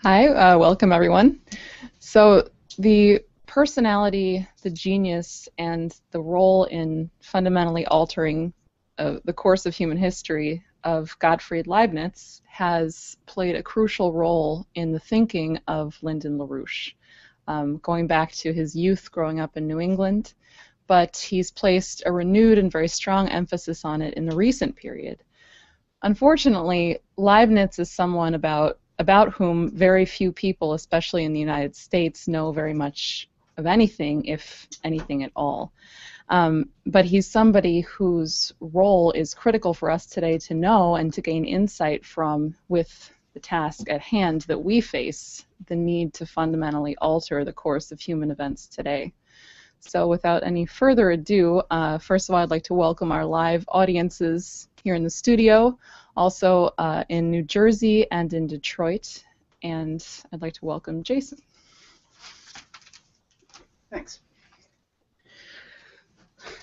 Hi, welcome everyone. So the personality, the genius, and the role in fundamentally altering the course of human history of Gottfried Leibniz has played a crucial role in the thinking of Lyndon LaRouche, going back to his youth growing up in New England, but he's placed a renewed and very strong emphasis on it in the recent period. Unfortunately, Leibniz is someone about whom very few people, especially in the United States, know very much of anything, if anything at all. But he's somebody whose role is critical for us today to know and to gain insight from with the task at hand that we face, the need to fundamentally alter the course of human events today. So without any further ado, first of all, I'd like to welcome our live audiences here in the studio, also in New Jersey and in Detroit, and I'd like to welcome Jason. Thanks.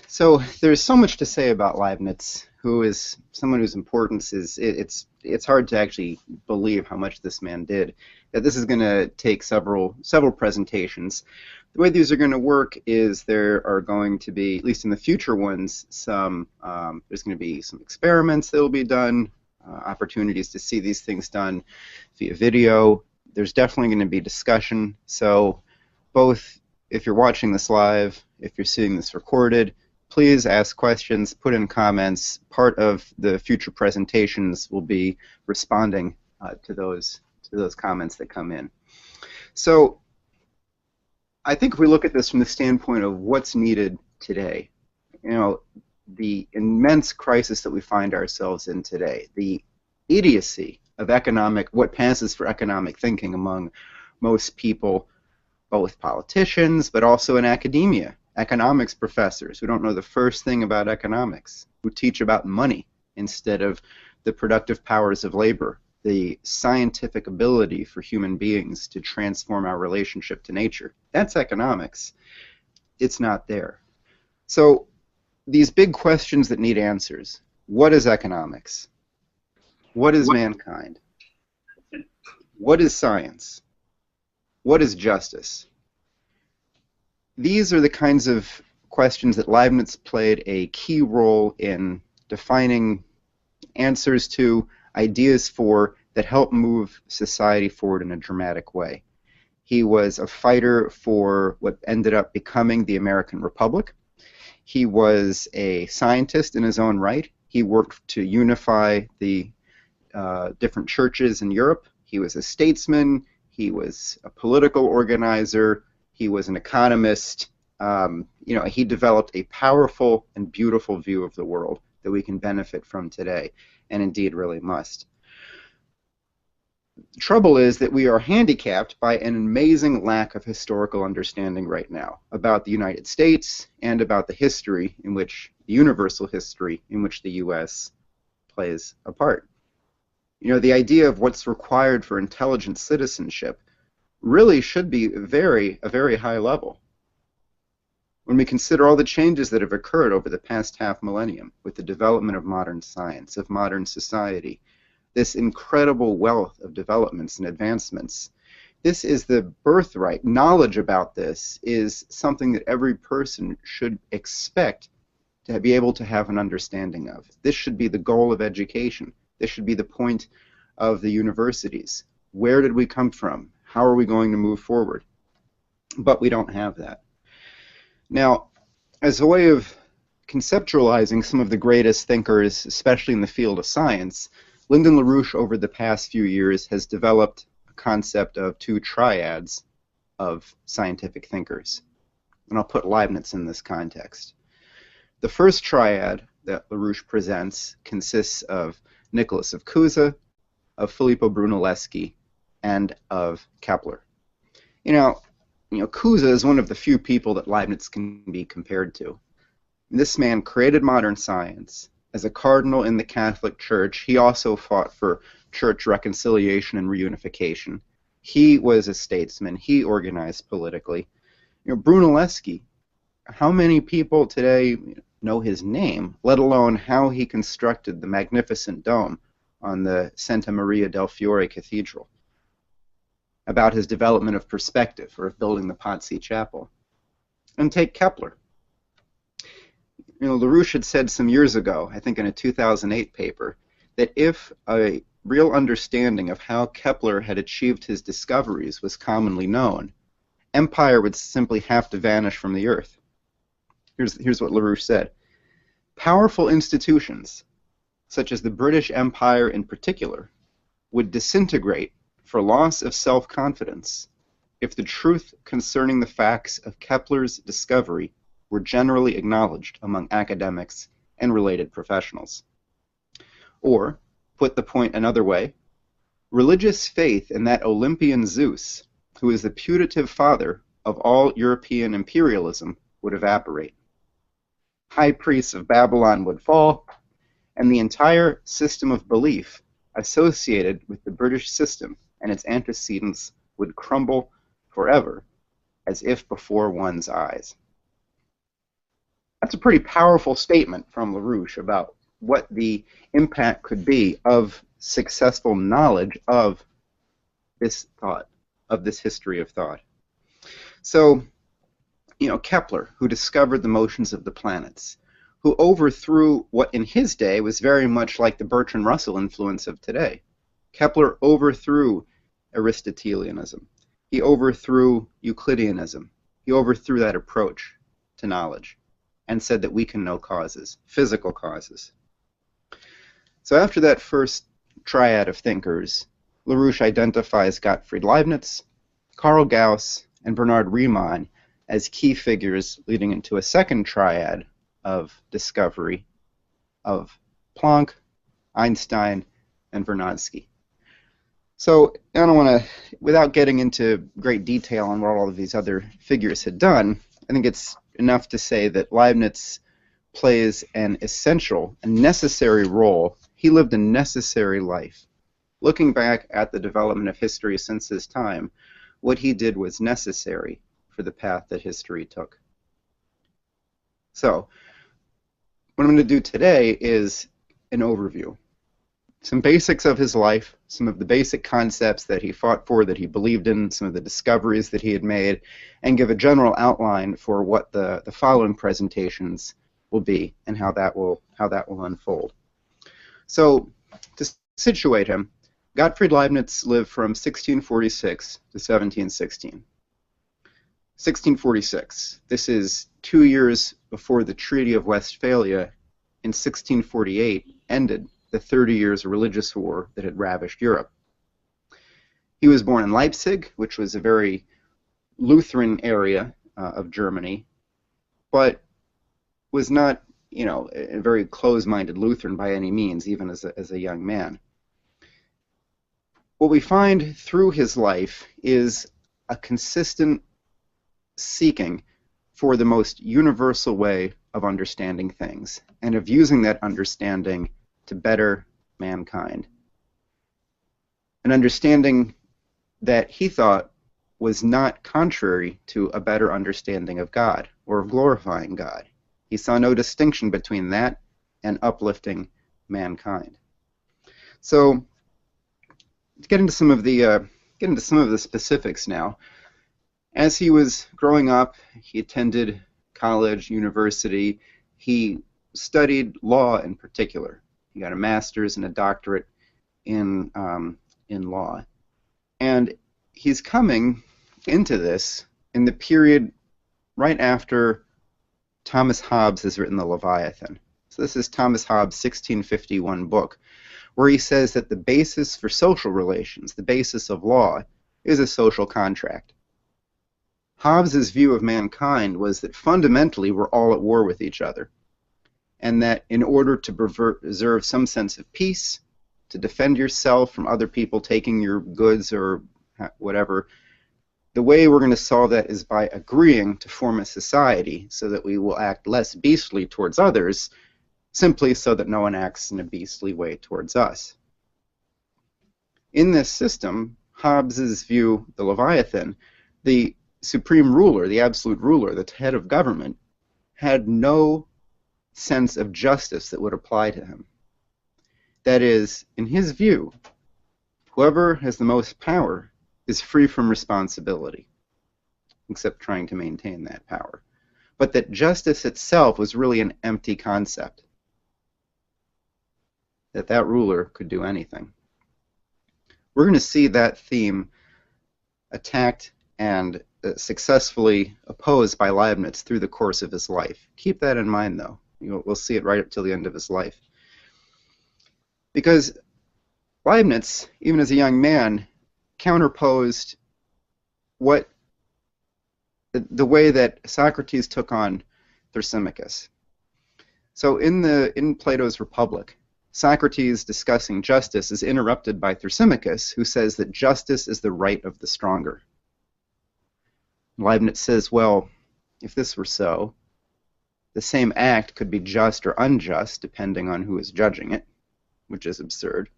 So there's so much to say about Leibniz, who is someone whose importance is, it's hard to actually believe how much this man did. That this is going to take several presentations. The way these are going to work is there are going to be, at least in the future ones, there's going to be some experiments that will be done, opportunities to see these things done via video. There's definitely going to be discussion. So both if you're watching this live, if you're seeing this recorded, please ask questions, put in comments. Part of the future presentations will be responding to those comments that come in. So I think if we look at this from the standpoint of what's needed today, you know, the immense crisis that we find ourselves in today, the idiocy of what passes for economic thinking among most people, both politicians but also in academia, economics professors who don't know the first thing about economics, who teach about money instead of the productive powers of labor, the scientific ability for human beings to transform our relationship to nature. That's economics. It's not there. So these big questions that need answers. What is economics? What is mankind? What is science? What is justice? These are the kinds of questions that Leibniz played a key role in defining answers to, ideas for, that help move society forward in a dramatic way. He was a fighter for what ended up becoming the American Republic. He was a scientist in his own right. He worked to unify the different churches in Europe. He was a statesman. He was a political organizer. He was an economist. He developed a powerful and beautiful view of the world that we can benefit from today, and indeed really must. The trouble is that we are handicapped by an amazing lack of historical understanding right now about the United States and about the history in which, the universal history in which the U.S. plays a part. You know, the idea of what's required for intelligent citizenship really should be a very high level. When we consider all the changes that have occurred over the past half millennium with the development of modern science, of modern society, this incredible wealth of developments and advancements, this is the birthright. Knowledge about this is something that every person should expect to be able to have an understanding of. This should be the goal of education. This should be the point of the universities. Where did we come from? How are we going to move forward? But we don't have that. Now, as a way of conceptualizing some of the greatest thinkers, especially in the field of science, Lyndon LaRouche over the past few years has developed a concept of two triads of scientific thinkers. And I'll put Leibniz in this context. The first triad that LaRouche presents consists of Nicholas of Cusa, of Filippo Brunelleschi, and of Kepler. You know, Cusa is one of the few people that Leibniz can be compared to. This man created modern science. As a cardinal in the Catholic Church, he also fought for church reconciliation and reunification. He was a statesman. He organized politically. You know, Brunelleschi, how many people today know his name, let alone how he constructed the magnificent dome on the Santa Maria del Fiore Cathedral? about his development of perspective or of building the Potsy Chapel. And take Kepler. You know, LaRouche had said some years ago, I think in a 2008 paper, that if a real understanding of how Kepler had achieved his discoveries was commonly known, empire would simply have to vanish from the earth. Here's what LaRouche said. Powerful institutions, such as the British Empire in particular, would disintegrate for loss of self-confidence if the truth concerning the facts of Kepler's discovery were generally acknowledged among academics and related professionals. Or, put the point another way, religious faith in that Olympian Zeus, who is the putative father of all European imperialism, would evaporate. High priests of Babylon would fall, and the entire system of belief associated with the British system and its antecedents would crumble forever, as if before one's eyes. That's a pretty powerful statement from LaRouche about what the impact could be of successful knowledge of this thought, of this history of thought. So, you know, Kepler, who discovered the motions of the planets, who overthrew what in his day was very much like the Bertrand Russell influence of today. Kepler overthrew Aristotelianism. He overthrew Euclideanism. He overthrew that approach to knowledge and said that we can know causes, physical causes. So after that first triad of thinkers, LaRouche identifies Gottfried Leibniz, Carl Gauss, and Bernard Riemann as key figures leading into a second triad of discovery of Planck, Einstein, and Vernadsky. So I don't want to, without getting into great detail on what all of these other figures had done, I think it's enough to say that Leibniz plays an essential and necessary role. He lived a necessary life. Looking back at the development of history since his time, what he did was necessary for the path that history took. So, what I'm going to do today is an overview. Some basics of his life, some of the basic concepts that he fought for, that he believed in, some of the discoveries that he had made, and give a general outline for what the following presentations will be and how that will unfold. So, to situate him, Gottfried Leibniz lived from 1646 to 1716. 1646. This is 2 years before the Treaty of Westphalia in 1648 ended the 30 years religious war that had ravished Europe. He was born in Leipzig, which was a very Lutheran area of Germany, but was not, you know, a very close-minded Lutheran by any means, even as a young man. What we find through his life is a consistent seeking for the most universal way of understanding things and of using that understanding to better mankind. An understanding that he thought was not contrary to a better understanding of God or of glorifying God. He saw no distinction between that and uplifting mankind. So, to get into some of the specifics now. As he was growing up, he attended college, university. He studied law in particular. He got a master's and a doctorate in law. And he's coming into this in the period right after Thomas Hobbes has written the Leviathan. So this is Thomas Hobbes' 1651 book, where he says that the basis for social relations, the basis of law, is a social contract. Hobbes' view of mankind was that fundamentally we're all at war with each other, and that in order to preserve some sense of peace, to defend yourself from other people taking your goods or whatever, the way we're going to solve that is by agreeing to form a society so that we will act less beastly towards others, simply so that no one acts in a beastly way towards us. In this system, Hobbes' view, the Leviathan, the supreme ruler, the absolute ruler, the head of government, had no sense of justice that would apply to him. That is, in his view, whoever has the most power is free from responsibility, except trying to maintain that power. But that justice itself was really an empty concept, that ruler could do anything. We're going to see that theme attacked and successfully opposed by Leibniz through the course of his life. Keep that in mind, though. We'll see it right up till the end of his life. Because Leibniz, even as a young man, counterposed the way that Socrates took on Thrasymachus. So in Plato's Republic, Socrates discussing justice is interrupted by Thrasymachus, who says that justice is the right of the stronger. Leibniz says, well, if this were so, the same act could be just or unjust depending on who is judging it, which is absurd.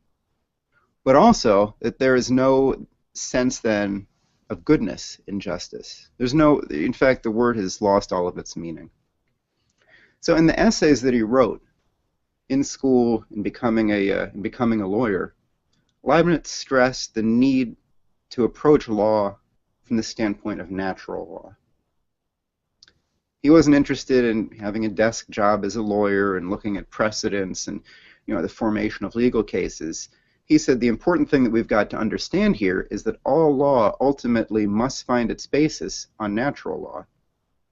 But also that there is no sense then of goodness in justice. In fact, the word has lost all of its meaning. So in the essays that he wrote in school in becoming a lawyer, Leibniz stressed the need to approach law from the standpoint of natural law. He wasn't interested in having a desk job as a lawyer and looking at precedents and the formation of legal cases. He said the important thing that we've got to understand here is that all law ultimately must find its basis on natural law.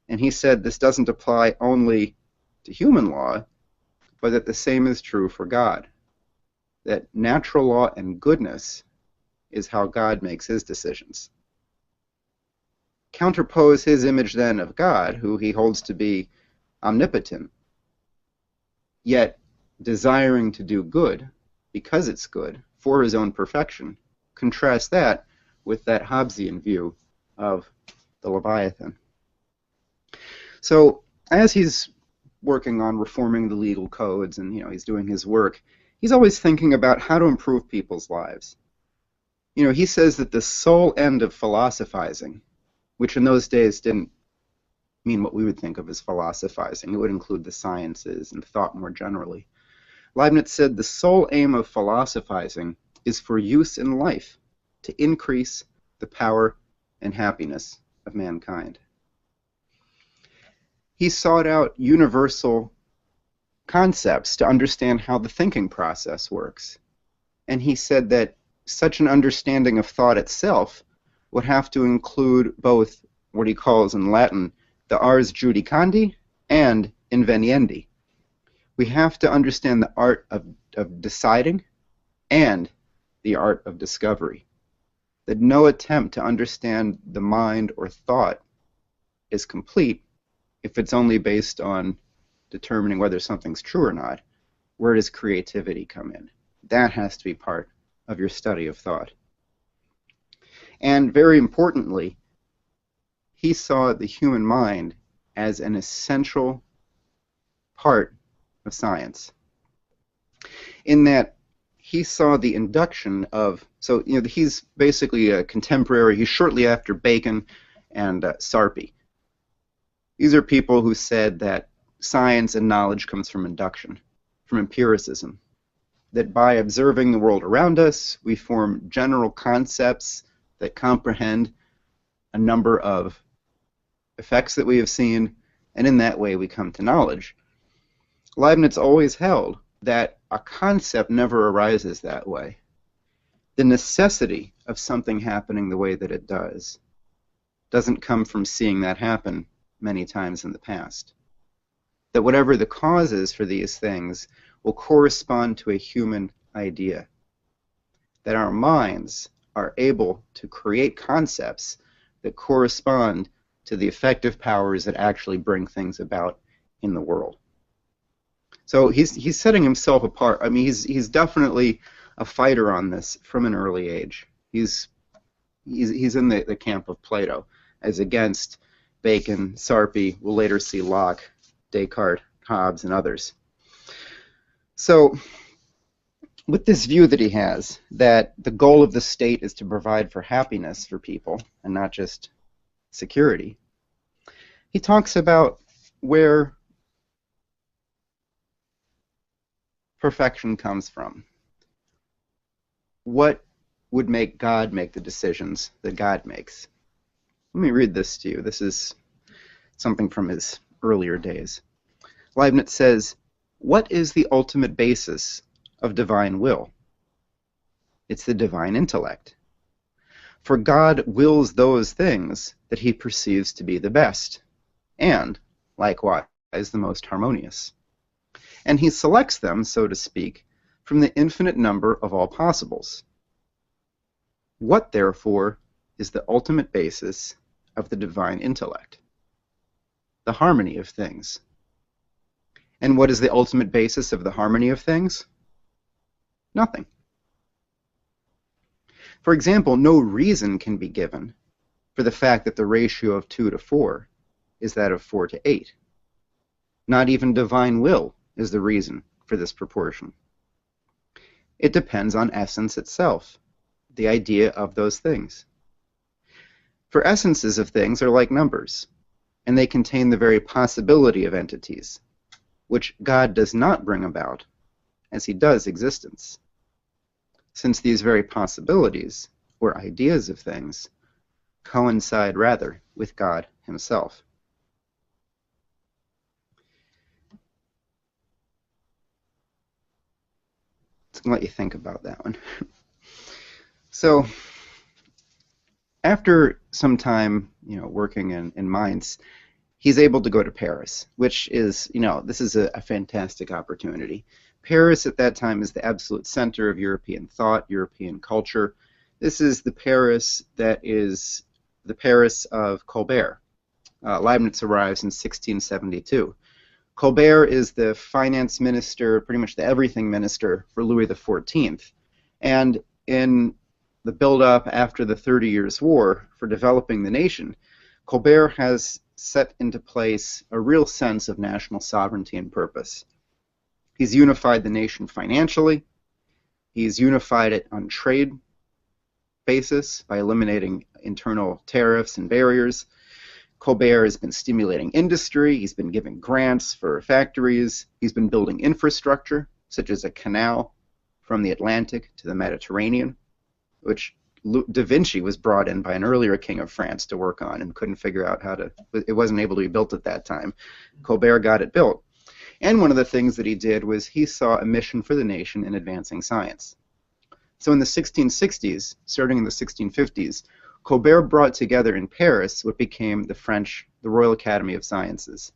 And he said this doesn't apply only to human law, but that the same is true for God. That natural law and goodness is how God makes his decisions. Counterpose his image then of God, who he holds to be omnipotent, yet desiring to do good because it's good for his own perfection. Contrast that with that Hobbesian view of the Leviathan. So as he's working on reforming the legal codes and he's doing his work, he's always thinking about how to improve people's lives. He says that the sole end of philosophizing, which in those days didn't mean what we would think of as philosophizing. It would include the sciences and thought more generally. Leibniz said the sole aim of philosophizing is for use in life, to increase the power and happiness of mankind. He sought out universal concepts to understand how the thinking process works. And he said that such an understanding of thought itself would have to include both what he calls in Latin the ars judicandi and inveniendi. We have to understand the art of deciding and the art of discovery. That no attempt to understand the mind or thought is complete if it's only based on determining whether something's true or not. Where does creativity come in? That has to be part of your study of thought. And very importantly, he saw the human mind as an essential part of science, in that he saw the induction of, he's basically a contemporary, he's shortly after Bacon and Sarpi. These are people who said that science and knowledge comes from induction, from empiricism, that by observing the world around us, we form general concepts that comprehend a number of effects that we have seen, and in that way we come to knowledge. Leibniz always held that a concept never arises that way. The necessity of something happening the way that it doesn't come from seeing that happen many times in the past. That whatever the cause is for these things will correspond to a human idea. That our minds are able to create concepts that correspond to the effective powers that actually bring things about in the world. So he's setting himself apart. I mean, he's definitely a fighter on this from an early age. He's in the camp of Plato, as against Bacon, Sarpi. We'll later see Locke, Descartes, Hobbes, and others. So with this view that he has, that the goal of the state is to provide for happiness for people and not just security, he talks about where perfection comes from. What would make God make the decisions that God makes. Let me read this to you. This is something from his earlier days. Leibniz says, "What is the ultimate basis of divine will? It's the divine intellect. For God wills those things that he perceives to be the best, and, likewise, the most harmonious. And he selects them, so to speak, from the infinite number of all possibles. What, therefore, is the ultimate basis of the divine intellect? The harmony of things. And what is the ultimate basis of the harmony of things? Nothing. For example, no reason can be given for the fact that the ratio of 2 to 4 is that of 4 to 8. Not even divine will is the reason for this proportion. It depends on essence itself, the idea of those things. For essences of things are like numbers, and they contain the very possibility of entities, which God does not bring about, as he does existence, since these very possibilities, or ideas of things, coincide rather with God himself." Just gonna let you think about that one. So, after some time, working in mines, he's able to go to Paris, which is, this is a fantastic opportunity. Paris at that time is the absolute center of European thought, European culture. This is the Paris that is the Paris of Colbert. Leibniz arrives in 1672. Colbert is the finance minister, pretty much the everything minister for Louis XIV. And in the build-up after the 30 Years' War for developing the nation, Colbert has set into place a real sense of national sovereignty and purpose. He's unified the nation financially. He's unified it on trade basis by eliminating internal tariffs and barriers. Colbert has been stimulating industry. He's been giving grants for factories. He's been building infrastructure, such as a canal from the Atlantic to the Mediterranean, which Da Vinci was brought in by an earlier king of France to work on and couldn't figure out how to, it wasn't able to be built at that time. Colbert got it built. And one of the things that he did was he saw a mission for the nation in advancing science. So in the 1660s, starting in the 1650s, Colbert brought together in Paris what became the Royal Academy of Sciences,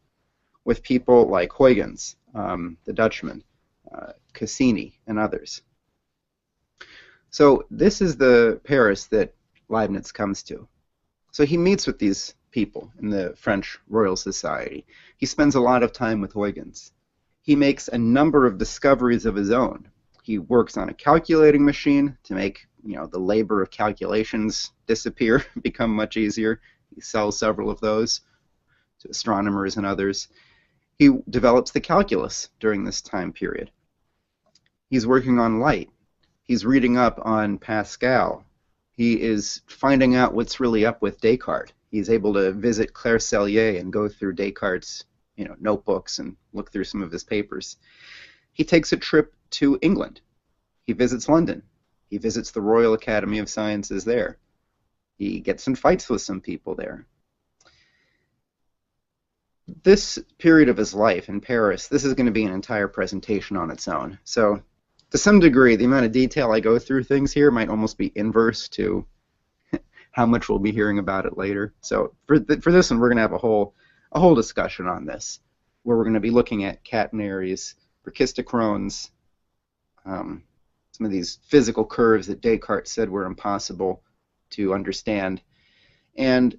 with people like Huygens, the Dutchman, Cassini, and others. So this is the Paris that Leibniz comes to. So he meets with these people in the French Royal Society. He spends a lot of time with Huygens. He makes a number of discoveries of his own. He works on a calculating machine to make the labor of calculations disappear, become much easier. He sells several of those to astronomers and others. He develops the calculus during this time period. He's working on light. He's reading up on Pascal. He is finding out what's really up with Descartes. He's able to visit Claire Cellier and go through Descartes' notebooks and look through some of his papers. He takes a trip to England. He visits London. He visits the Royal Academy of Sciences there. He gets in fights with some people there. This period of his life in Paris, this is going to be an entire presentation on its own. So, to some degree, the amount of detail I go through things here might almost be inverse to how much we'll be hearing about it later. So, for this one, we're going to have a whole discussion on this, where we're going to be looking at catenaries, brachistochrons, some of these physical curves that Descartes said were impossible to understand. And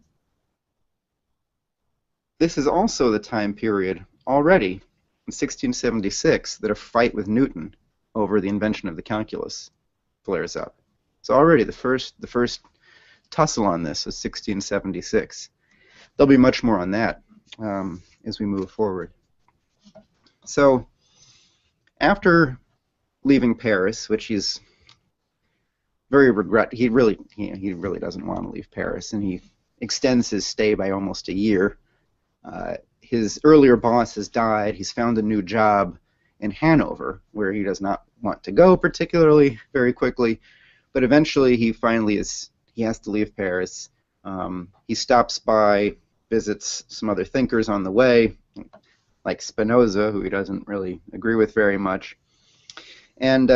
this is also the time period already in 1676 that a fight with Newton over the invention of the calculus flares up. So already the first tussle on this was 1676. There'll be much more on that as we move forward. So after leaving Paris, which he's very he really doesn't want to leave Paris, and he extends his stay by almost a year. His earlier boss has died. He's found a new job in Hanover, where he does not want to go particularly very quickly, But eventually he has to leave Paris. He stops by, visits some other thinkers on the way, like Spinoza, who he doesn't really agree with very much. And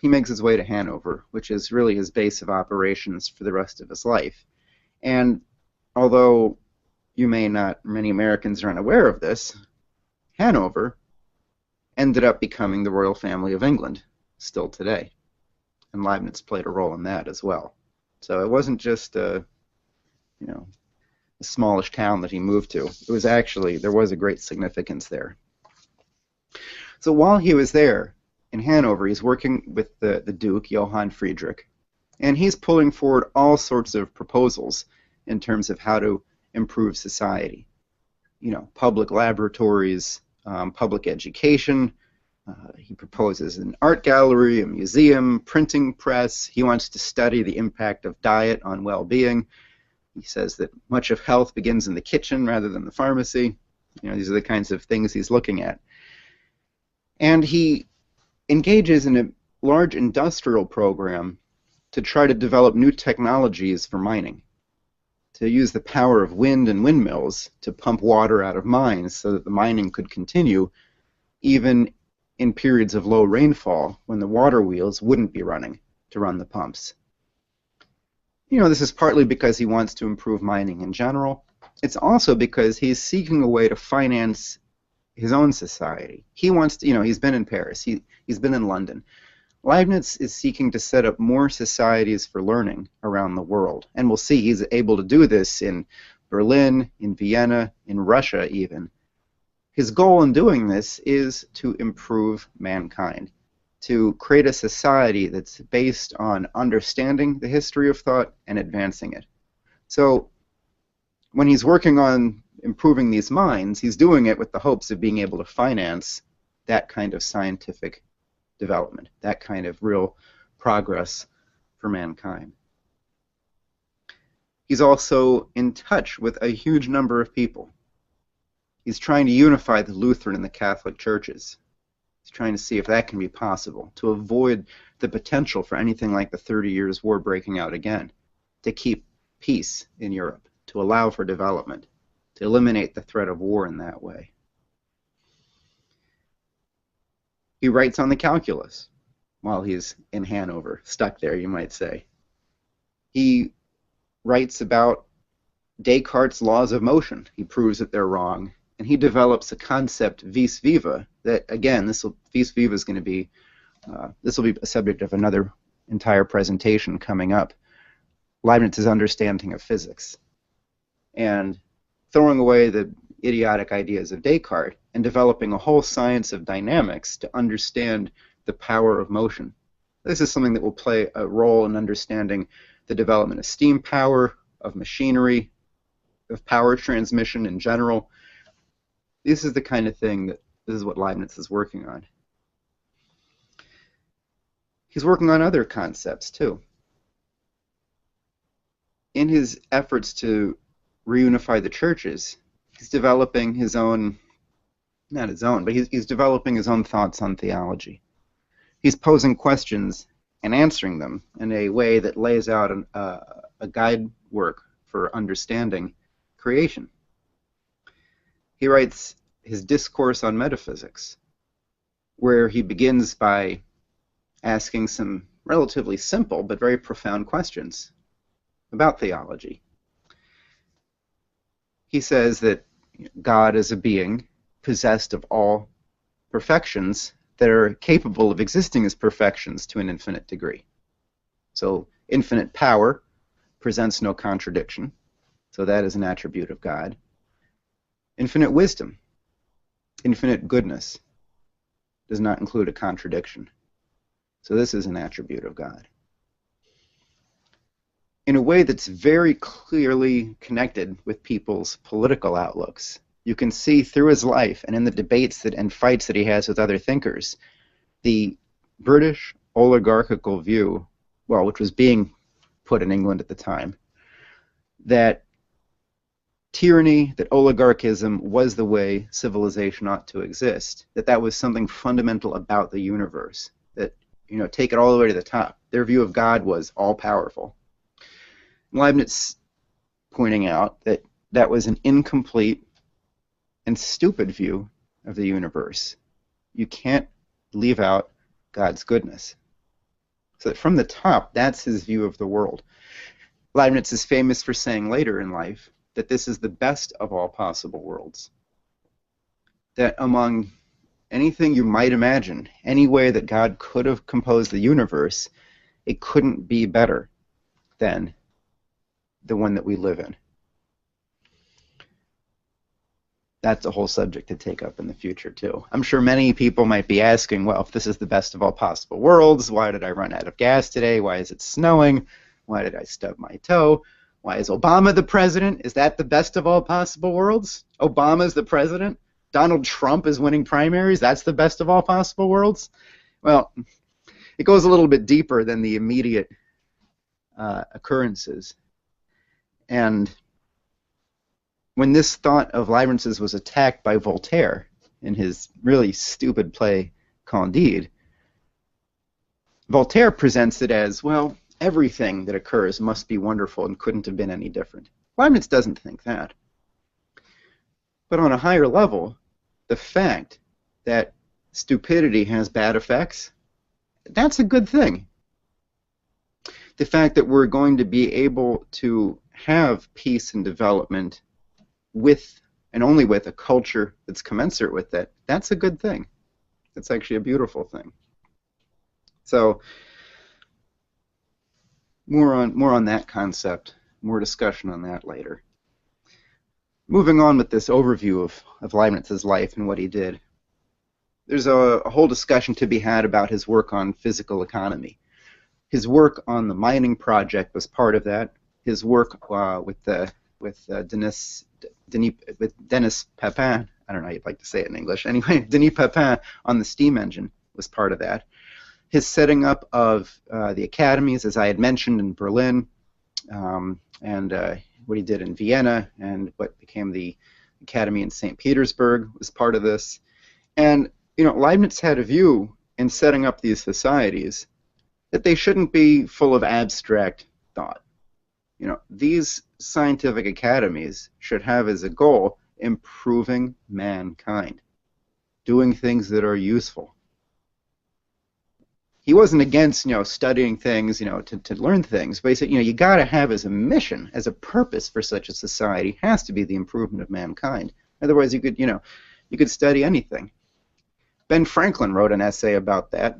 he makes his way to Hanover, which is really his base of operations for the rest of his life. And although many Americans are unaware of this, Hanover ended up becoming the royal family of England, still today. And Leibniz played a role in that as well. So it wasn't just a smallish town that he moved to. It was actually, there was a great significance there. So while he was there in Hanover, he's working with the Duke, Johann Friedrich, and he's pulling forward all sorts of proposals in terms of how to improve society. Public laboratories, public education. He proposes an art gallery, a museum, printing press. He wants to study the impact of diet on well-being. He says that much of health begins in the kitchen rather than the pharmacy. These are the kinds of things he's looking at. And he engages in a large industrial program to try to develop new technologies for mining, to use the power of wind and windmills to pump water out of mines so that the mining could continue even in periods of low rainfall when the water wheels wouldn't be running to run the pumps. This is partly because he wants to improve mining in general. It's also because he's seeking a way to finance his own society. He wants to, he's been in Paris, he's been in London. Leibniz is seeking to set up more societies for learning around the world. And we'll see he's able to do this in Berlin, in Vienna, in Russia even. His goal in doing this is to improve mankind, to create a society that's based on understanding the history of thought and advancing it. So when he's working on improving these minds, he's doing it with the hopes of being able to finance that kind of scientific development, that kind of real progress for mankind. He's also in touch with a huge number of people. He's trying to unify the Lutheran and the Catholic churches. He's trying to see if that can be possible, to avoid the potential for anything like the 30 Years' War breaking out again, to keep peace in Europe, to allow for development, to eliminate the threat of war in that way. He writes on the calculus while he's in Hanover, stuck there, you might say. He writes about Descartes' laws of motion. He proves that they're wrong, and he develops a concept, vis viva, that, again, vis viva is going to be, this will be a subject of another entire presentation coming up, Leibniz's understanding of physics, and throwing away the idiotic ideas of Descartes and developing a whole science of dynamics to understand the power of motion. This is something that will play a role in understanding the development of steam power, of machinery, of power transmission in general. This is the kind of thing this is what Leibniz is working on. He's working on other concepts too. In his efforts to reunify the churches, he's developing his own, not his own, but he's developing his own thoughts on theology. He's posing questions and answering them in a way that lays out a guide work for understanding creation. He writes his Discourse on Metaphysics, where he begins by asking some relatively simple but very profound questions about theology. He says that God is a being possessed of all perfections that are capable of existing as perfections to an infinite degree. So infinite power presents no contradiction, so that is an attribute of God. Infinite wisdom, infinite goodness does not include a contradiction, so this is an attribute of God. In a way that's very clearly connected with people's political outlooks. You can see through his life and in the debates and fights that he has with other thinkers, the British oligarchical view, well, which was being put in England at the time, that tyranny, that oligarchism was the way civilization ought to exist, that was something fundamental about the universe, that, take it all the way to the top. Their view of God was all-powerful. Leibniz pointing out that that was an incomplete and stupid view of the universe. You can't leave out God's goodness. So that from the top, that's his view of the world. Leibniz is famous for saying later in life that this is the best of all possible worlds. That among anything you might imagine, any way that God could have composed the universe, it couldn't be better than the one that we live in. That's a whole subject to take up in the future, too. I'm sure many people might be asking, well, if this is the best of all possible worlds, why did I run out of gas today? Why is it snowing? Why did I stub my toe? Why is Obama the president? Is that the best of all possible worlds? Obama's the president? Donald Trump is winning primaries? That's the best of all possible worlds? Well, it goes a little bit deeper than the immediate occurrences. And when this thought of Leibniz's was attacked by Voltaire in his really stupid play Candide, Voltaire presents it as, well, everything that occurs must be wonderful and couldn't have been any different. Leibniz doesn't think that. But on a higher level, the fact that stupidity has bad effects, that's a good thing. The fact that we're going to be able to have peace and development with, and only with, a culture that's commensurate with that, that's a good thing. That's actually a beautiful thing. So, more on that concept, more discussion on that later. Moving on with this overview of Leibniz's life and what he did, there's a whole discussion to be had about his work on physical economy. His work on the mining project was part of that. His work with Denis Papin, I don't know how you'd like to say it in English. Anyway, Denis Papin on the steam engine was part of that. His setting up of the academies, as I had mentioned, in Berlin, and what he did in Vienna, and what became the academy in St. Petersburg was part of this. And, you know, Leibniz had a view in setting up these societies that they shouldn't be full of abstract thought. You know, these scientific academies should have as a goal improving mankind, doing things that are useful. He wasn't against, you know, studying things, you know, to learn things, but he said, you know, you got to have as a mission, as a purpose for such a society, has to be the improvement of mankind. Otherwise, you could study anything. Ben Franklin wrote an essay about that.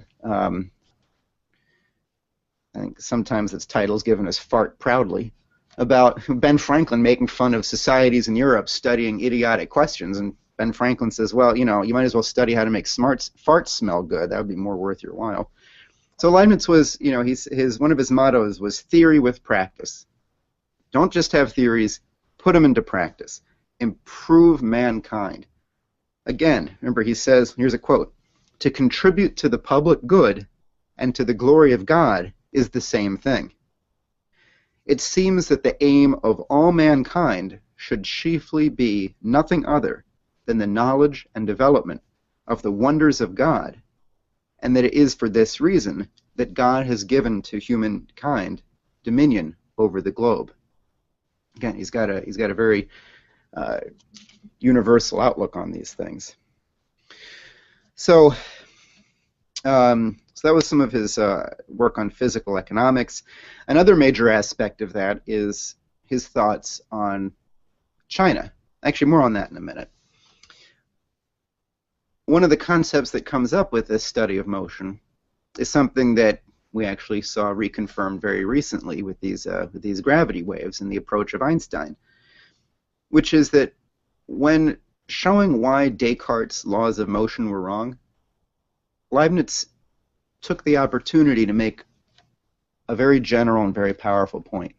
I think sometimes its title is given as Fart Proudly, about Ben Franklin making fun of societies in Europe studying idiotic questions. And Ben Franklin says, well, you know, you might as well study how to make farts smell good. That would be more worth your while. So Leibniz was, you know, one of his mottos was theory with practice. Don't just have theories, put them into practice. Improve mankind. Again, remember he says, here's a quote, to contribute to the public good and to the glory of God is the same thing. It seems that the aim of all mankind should chiefly be nothing other than the knowledge and development of the wonders of God, and that it is for this reason that God has given to humankind dominion over the globe. Again, he's got a very universal outlook on these things. So that was some of his work on physical economics. Another major aspect of that is his thoughts on China. Actually, more on that in a minute. One of the concepts that comes up with this study of motion is something that we actually saw reconfirmed very recently with these gravity waves and the approach of Einstein, which is that when showing why Descartes' laws of motion were wrong, Leibniz took the opportunity to make a very general and very powerful point,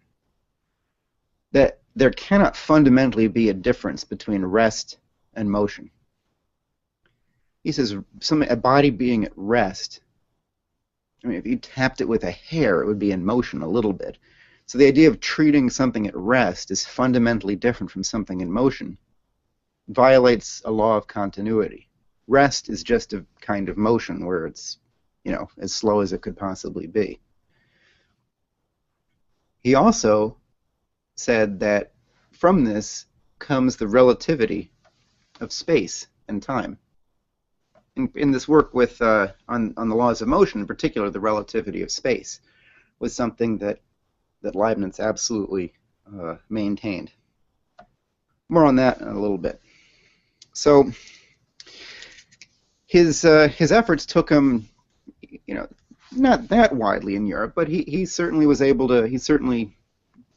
that there cannot fundamentally be a difference between rest and motion. He says a body being at rest, I mean, if you tapped it with a hair, it would be in motion a little bit. So the idea of treating something at rest is fundamentally different from something in motion. It violates a law of continuity. Rest is just a kind of motion where it's, you know, as slow as it could possibly be. He also said that from this comes the relativity of space and time. In this work with on the laws of motion, in particular, the relativity of space was something that Leibniz absolutely maintained. More on that in a little bit. So his efforts took him, not that widely in Europe, but he certainly was able to. He certainly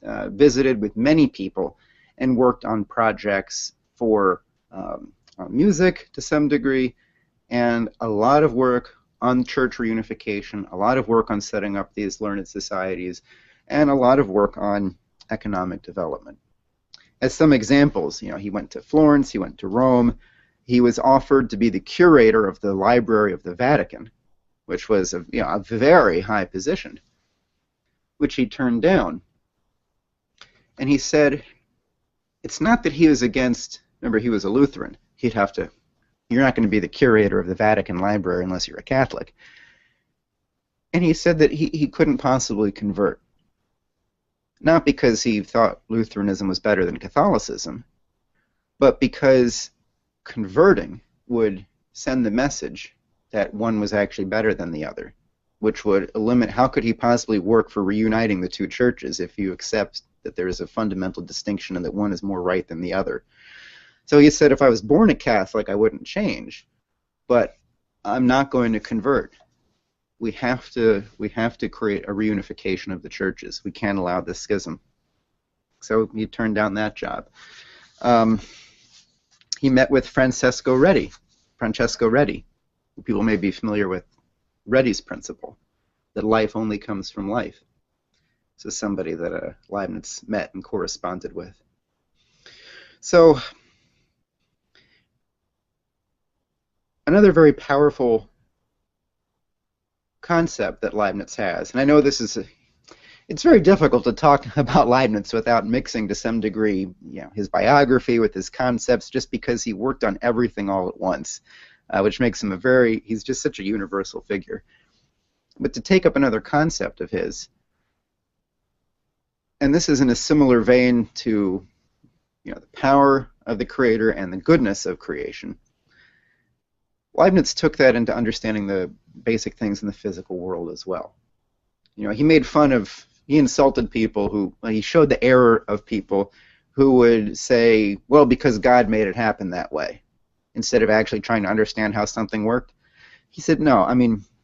visited with many people and worked on projects for music to some degree, and a lot of work on church reunification, a lot of work on setting up these learned societies, and a lot of work on economic development. As some examples, he went to Florence, he went to Rome, he was offered to be the curator of the Library of the Vatican, which was a very high position, which he turned down. And he said, it's not that he was against, remember he was a Lutheran, you're not going to be the curator of the Vatican Library unless you're a Catholic. And he said that he couldn't possibly convert. Not because he thought Lutheranism was better than Catholicism, but because converting would send the message that one was actually better than the other, which would eliminate, how could he possibly work for reuniting the two churches if you accept that there is a fundamental distinction and that one is more right than the other? So he said, if I was born a Catholic, I wouldn't change, but I'm not going to convert. We have to create a reunification of the churches. We can't allow this schism. So he turned down that job. He met with Francesco Redi. People may be familiar with Redi's principle, that life only comes from life. So somebody that Leibniz met and corresponded with. So another very powerful concept that Leibniz has, and I know it's very difficult to talk about Leibniz without mixing to some degree, his biography with his concepts, just because he worked on everything all at once, which makes him he's just such a universal figure. But to take up another concept of his, and this is in a similar vein to, the power of the Creator and the goodness of creation, Leibniz took that into understanding the basic things in the physical world as well. He insulted people he showed the error of people who would say, well, because God made it happen that way, instead of actually trying to understand how something worked. He said, no,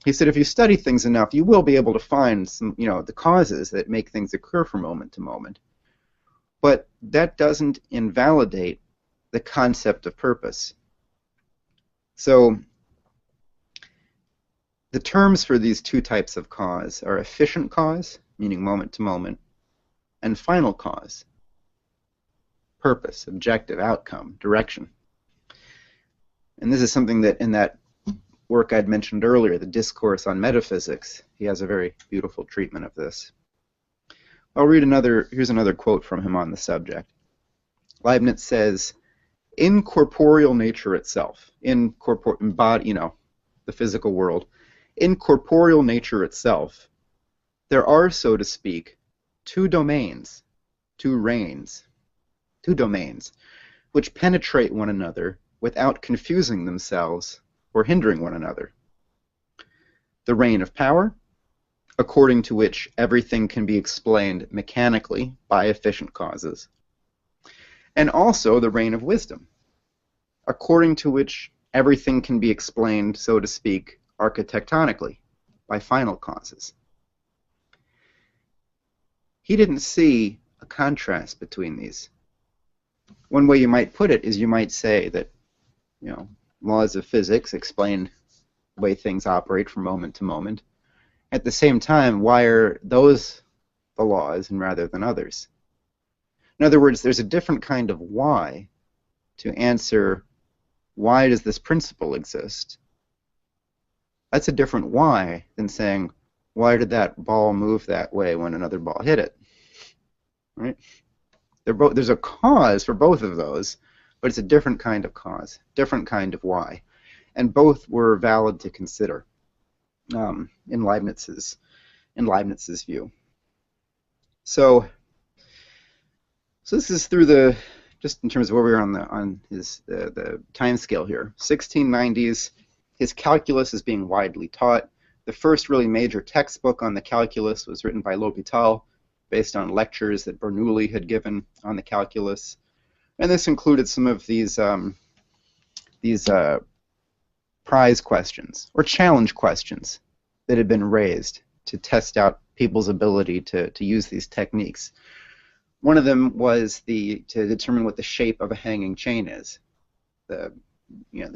he said, if you study things enough, you will be able to find some, the causes that make things occur from moment to moment. But that doesn't invalidate the concept of purpose. So the terms for these two types of cause are efficient cause, meaning moment to moment, and final cause, purpose, objective, outcome, direction. And this is something that in that work I'd mentioned earlier, the Discourse on Metaphysics, he has a very beautiful treatment of this. I'll read here's another quote from him on the subject. Leibniz says, in corporeal nature itself, the physical world, in corporeal nature itself, there are, so to speak, two domains, which penetrate one another without confusing themselves or hindering one another. The reign of power, according to which everything can be explained mechanically by efficient causes, and also the reign of wisdom, according to which everything can be explained, so to speak, architectonically by final causes. He didn't see a contrast between these. One way you might put it is you might say that, laws of physics explain the way things operate from moment to moment. At the same time, why are those the laws and rather than others? In other words, there's a different kind of why to answer why does this principle exist. That's a different why than saying, why did that ball move that way when another ball hit it? Right? There's a cause for both of those, but it's a different kind of cause, different kind of why. And both were valid to consider in Leibniz's view. So, so this is through the, just in terms of where we are on the time scale here. 1690s, his calculus is being widely taught. The first really major textbook on the calculus was written by L'Hopital, based on lectures that Bernoulli had given on the calculus, and this included some of these prize questions or challenge questions that had been raised to test out people's ability to use these techniques. One of them was to determine what the shape of a hanging chain is. The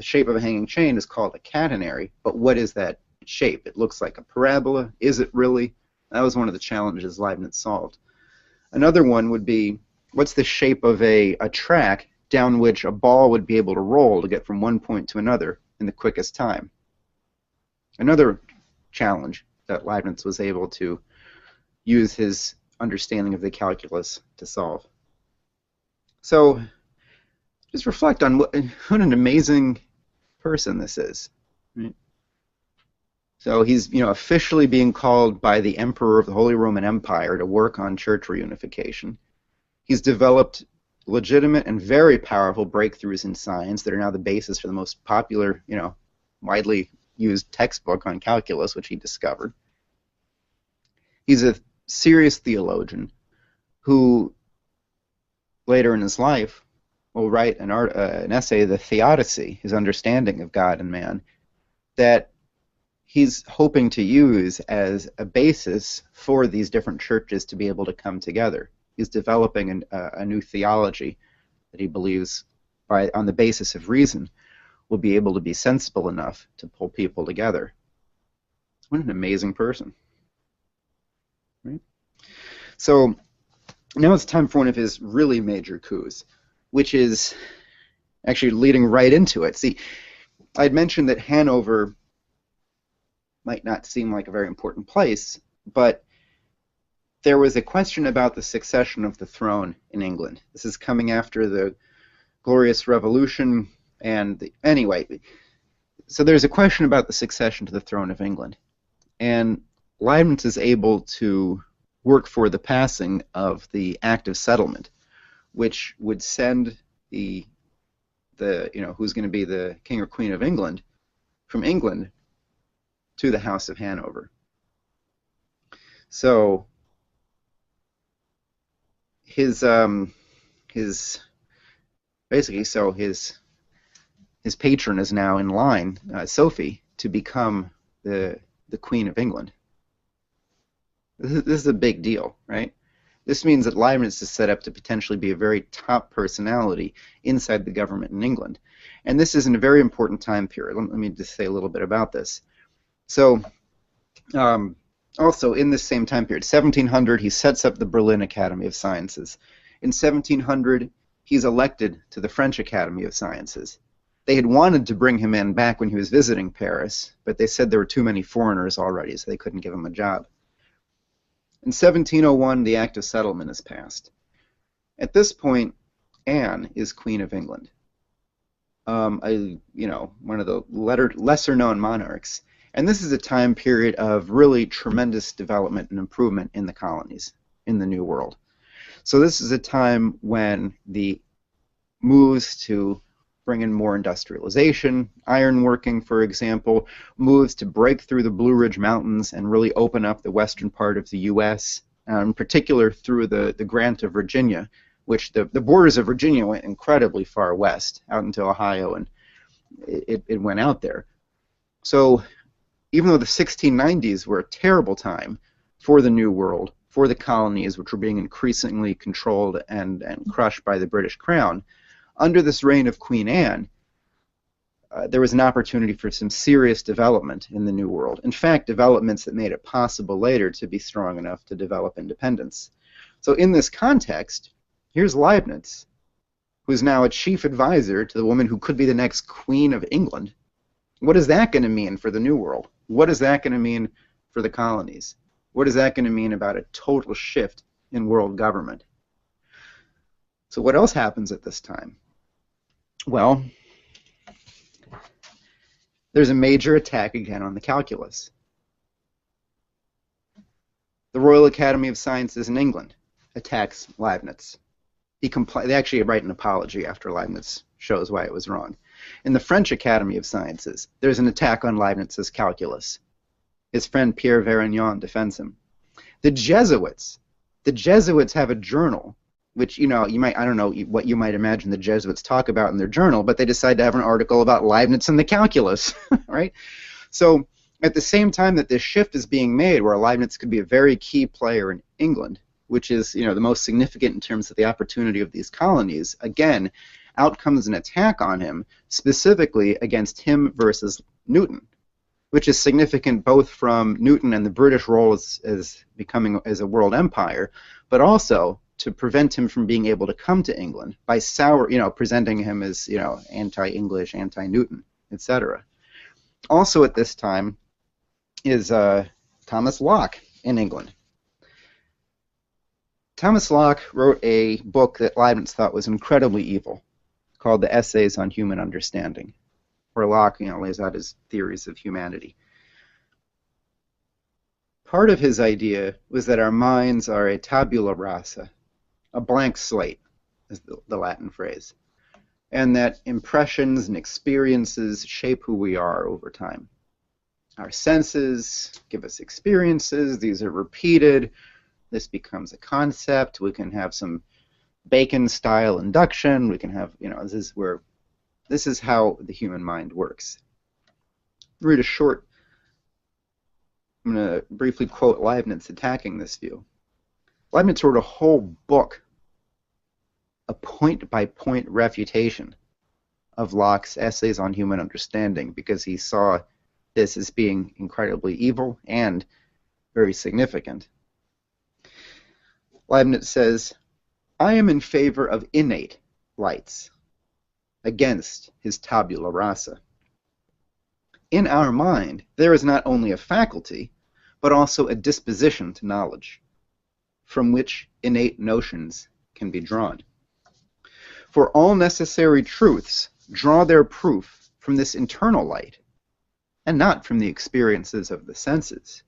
shape of a hanging chain is called a catenary, but what is that shape? It looks like a parabola. Is it really? That was one of the challenges Leibniz solved. Another one would be, what's the shape of a track down which a ball would be able to roll to get from one point to another in the quickest time? Another challenge that Leibniz was able to use his understanding of the calculus to solve. So just reflect on what an amazing person this is. Right? So he's officially being called by the Emperor of the Holy Roman Empire to work on church reunification. He's developed legitimate and very powerful breakthroughs in science that are now the basis for the most popular, widely used textbook on calculus, which he discovered. He's a serious theologian who later in his life will write an essay, The Theodicy, his understanding of God and man, that he's hoping to use as a basis for these different churches to be able to come together. He's developing a new theology that he believes, on the basis of reason, will be able to be sensible enough to pull people together. What an amazing person. Right? So now it's time for one of his really major coups, which is actually leading right into it. See, I'd mentioned that Hanover might not seem like a very important place, but there was a question about the succession of the throne in England. This is coming after the Glorious Revolution, and anyway, so there's a question about the succession to the throne of England, and Leibniz is able to work for the passing of the Act of Settlement, which would send the who's going to be the King or Queen of England from England to the House of Hanover. So his patron is now in line, Sophie, to become the Queen of England. This is a big deal, right? This means that Leibniz is set up to potentially be a very top personality inside the government in England. And this is in a very important time period. Let me just say a little bit about this. So, also in this same time period, 1700, he sets up the Berlin Academy of Sciences. In 1700, he's elected to the French Academy of Sciences. They had wanted to bring him in back when he was visiting Paris, but they said there were too many foreigners already, so they couldn't give him a job. In 1701, the Act of Settlement is passed. At this point, Anne is Queen of England. One of the lesser-known monarchs. And this is a time period of really tremendous development and improvement in the colonies, in the New World. So this is a time when the moves to bring in more industrialization, ironworking, for example, moves to break through the Blue Ridge Mountains and really open up the western part of the U.S., in particular through the Grant of Virginia, which the borders of Virginia went incredibly far west, out into Ohio, and it went out there. So even though the 1690s were a terrible time for the New World, for the colonies, which were being increasingly controlled and crushed by the British Crown, under this reign of Queen Anne, there was an opportunity for some serious development in the New World. In fact, developments that made it possible later to be strong enough to develop independence. So in this context, here's Leibniz, who's now a chief advisor to the woman who could be the next Queen of England. What is that going to mean for the New World? What is that going to mean for the colonies? What is that going to mean about a total shift in world government? So what else happens at this time? Well, there's a major attack again on the calculus. The Royal Academy of Sciences in England attacks Leibniz. They actually write an apology after Leibniz shows why it was wrong. In the French Academy of Sciences, there's an attack on Leibniz's calculus. His friend Pierre Varignon defends him. The Jesuits have a journal, which, I don't know what you might imagine the Jesuits talk about in their journal, but they decide to have an article about Leibniz and the calculus, right? So at the same time that this shift is being made, where Leibniz could be a very key player in England, which is, the most significant in terms of the opportunity of these colonies, again, out comes an attack on him, specifically against him versus Newton, which is significant both from Newton and the British role as becoming as a world empire, but also to prevent him from being able to come to England by presenting him as, anti-English, anti-Newton, etc. Also at this time is Thomas Locke in England. Thomas Locke wrote a book that Leibniz thought was incredibly evil, called The Essays on Human Understanding, where Locke, lays out his theories of humanity. Part of his idea was that our minds are a tabula rasa, a blank slate, is the Latin phrase, and that impressions and experiences shape who we are over time. Our senses give us experiences, these are repeated, this becomes a concept, we can have some Bacon-style induction, we can have, this is how the human mind works. Read I'm going to briefly quote Leibniz attacking this view. Leibniz wrote a whole book, a point-by-point refutation of Locke's Essays on Human Understanding, because he saw this as being incredibly evil and very significant. Leibniz says, I am in favor of innate lights, against his tabula rasa. In our mind, there is not only a faculty, but also a disposition to knowledge, from which innate notions can be drawn. For all necessary truths draw their proof from this internal light, and not from the experiences of the senses,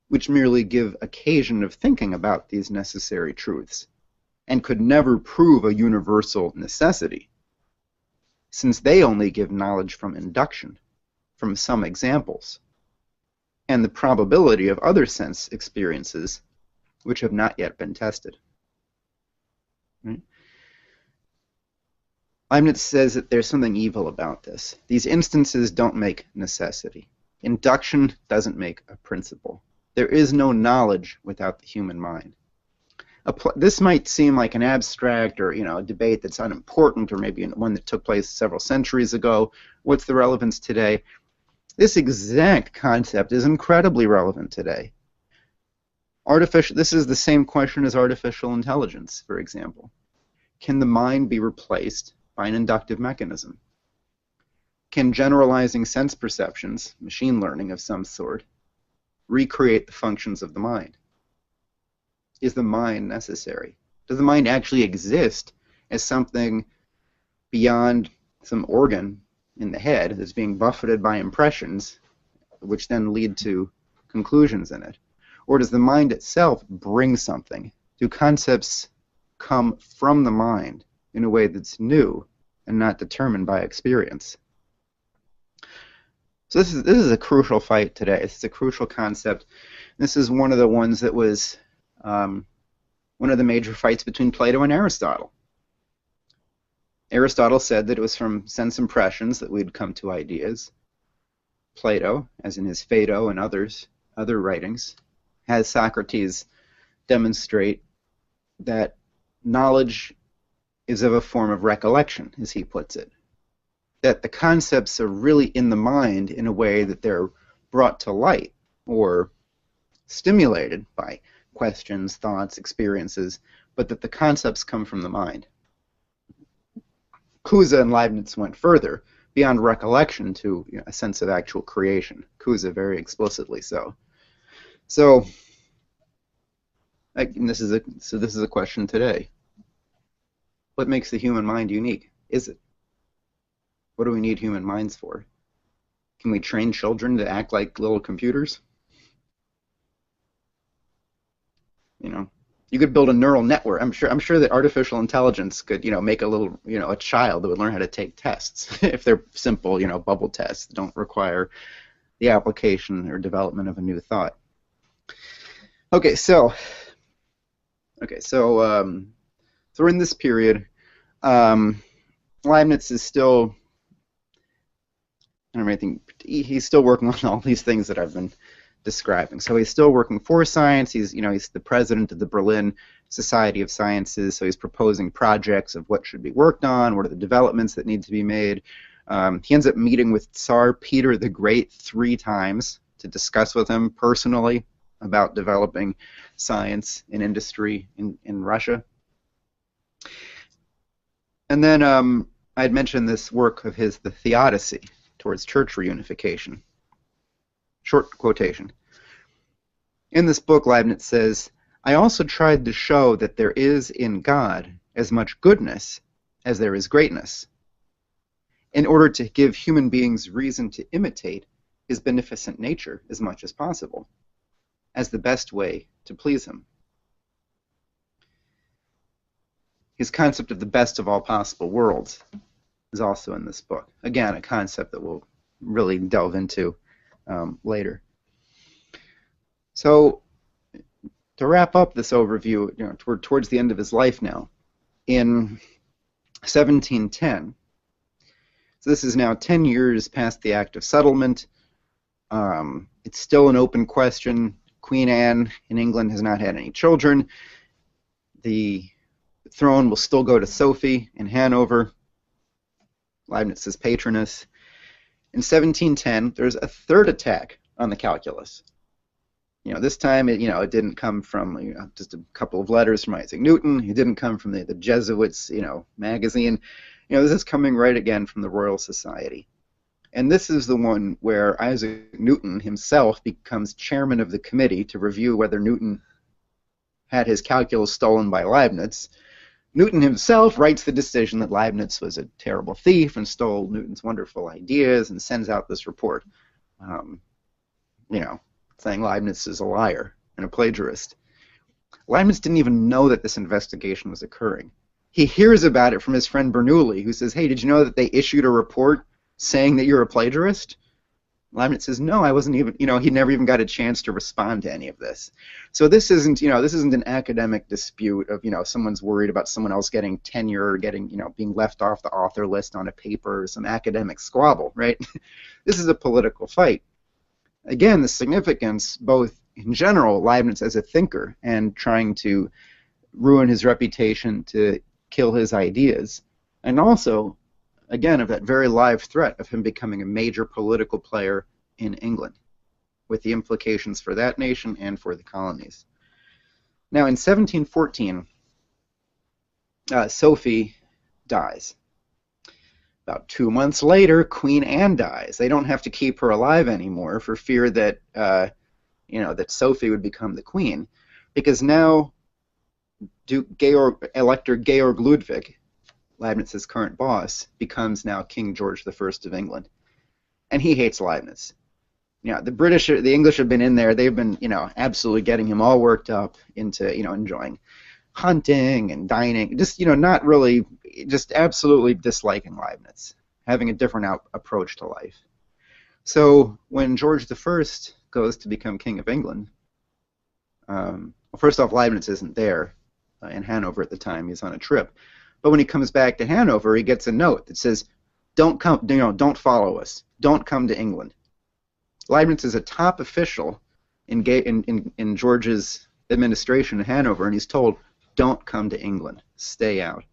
which merely give occasion of thinking about these necessary truths, and could never prove a universal necessity, since they only give knowledge from induction, from some examples, and the probability of other sense experiences which have not yet been tested. Right? Leibniz says that there's something evil about this. These instances don't make necessity. Induction doesn't make a principle. There is no knowledge without the human mind. This might seem like an abstract or a debate that's unimportant, or maybe one that took place several centuries ago. What's the relevance today? This exact concept is incredibly relevant today. This is the same question as artificial intelligence, for example. Can the mind be replaced by an inductive mechanism? Can generalizing sense perceptions, machine learning of some sort, recreate the functions of the mind? Is the mind necessary? Does the mind actually exist as something beyond some organ in the head that's being buffeted by impressions, which then lead to conclusions in it? Or does the mind itself bring something? Do concepts come from the mind in a way that's new and not determined by experience? So this is a crucial fight today. It's a crucial concept. This is one of the ones that was one of the major fights between Plato and Aristotle. Aristotle said that it was from sense impressions that we'd come to ideas. Plato, as in his Phaedo and other writings, has Socrates demonstrate that knowledge is of a form of recollection, as he puts it. That the concepts are really in the mind in a way that they're brought to light or stimulated by questions, thoughts, experiences, but that the concepts come from the mind. Cousin and Leibniz went further, beyond recollection to a sense of actual creation. Cousin very explicitly so. So this is a question today. What makes the human mind unique? Is it? What do we need human minds for? Can we train children to act like little computers? You know, you could build a neural network. I'm sure that artificial intelligence could, make a little, a child that would learn how to take tests if they're simple, bubble tests that don't require the application or development of a new thought. So we're in this period. Leibniz is still, I don't know anything. He's still working on all these things that I've been describing. So he's still working for science. He's the president of the Berlin Society of Sciences. So he's proposing projects of what should be worked on, what are the developments that need to be made. He ends up meeting with Tsar Peter the Great 3 times to discuss with him personally about developing science and industry in Russia. And then I had mentioned this work of his, the Theodicy, towards church reunification. Short quotation. In this book, Leibniz says, "I also tried to show that there is in God as much goodness as there is greatness, in order to give human beings reason to imitate his beneficent nature as much as possible, as the best way to please him." His concept of the best of all possible worlds is also in this book. Again, a concept that we'll really delve into later. So, to wrap up this overview, towards the end of his life now, in 1710, so this is now 10 years past the Act of Settlement. It's still an open question. Queen Anne in England has not had any children. The throne will still go to Sophie in Hanover, Leibniz's patroness. In 1710, there's a third attack on the calculus. This time it didn't come from just a couple of letters from Isaac Newton. It didn't come from the Jesuits, magazine. This is coming right again from the Royal Society. And this is the one where Isaac Newton himself becomes chairman of the committee to review whether Newton had his calculus stolen by Leibniz. Newton himself writes the decision that Leibniz was a terrible thief and stole Newton's wonderful ideas, and sends out this report, saying Leibniz is a liar and a plagiarist. Leibniz didn't even know that this investigation was occurring. He hears about it from his friend Bernoulli, who says, "Hey, did you know that they issued a report saying that you're a plagiarist?" Leibniz says, "No, I wasn't even," he never even got a chance to respond to any of this. So this isn't an academic dispute of, someone's worried about someone else getting tenure or getting, being left off the author list on a paper or some academic squabble, right? This is a political fight. Again, the significance, both in general, Leibniz as a thinker and trying to ruin his reputation to kill his ideas, and also, again, of that very live threat of him becoming a major political player in England, with the implications for that nation and for the colonies. Now, in 1714, Sophie dies. About 2 months later, Queen Anne dies. They don't have to keep her alive anymore for fear that, that Sophie would become the queen, because now Elector Georg Ludwig, Leibniz's current boss, becomes now King George I of England, and he hates Leibniz. The English have been in there. They've been, absolutely getting him all worked up into, enjoying hunting and dining, just, not really, just absolutely disliking Leibniz, having a different approach to life. So when George I goes to become King of England, well, first off, Leibniz isn't there in Hanover at the time. He's on a trip. But when he comes back to Hanover, he gets a note that says, "Don't come, don't follow us. Don't come to England." Leibniz is a top official in George's administration in Hanover, and he's told, "Don't come to England. Stay out.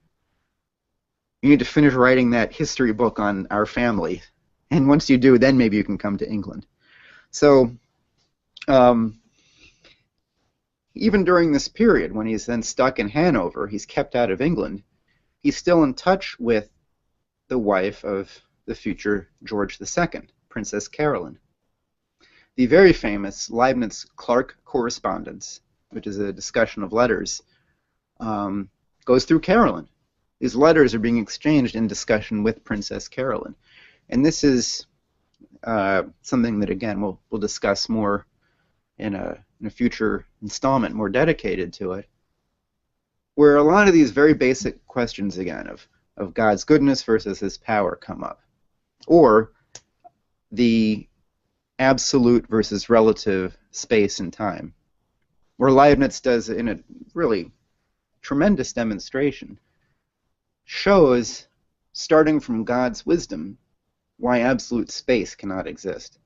You need to finish writing that history book on our family, and once you do, then maybe you can come to England." So, even during this period, when he's then stuck in Hanover, he's kept out of England, he's still in touch with the wife of the future George II, Princess Caroline. The very famous Leibniz-Clark correspondence, which is a discussion of letters, goes through Caroline. These letters are being exchanged in discussion with Princess Caroline. And this is something that, again, we'll discuss more in in a future installment more dedicated to it, where a lot of these very basic questions again of God's goodness versus his power come up, or the absolute versus relative space and time, where Leibniz does, in a really tremendous demonstration, shows, starting from God's wisdom, why absolute space cannot exist.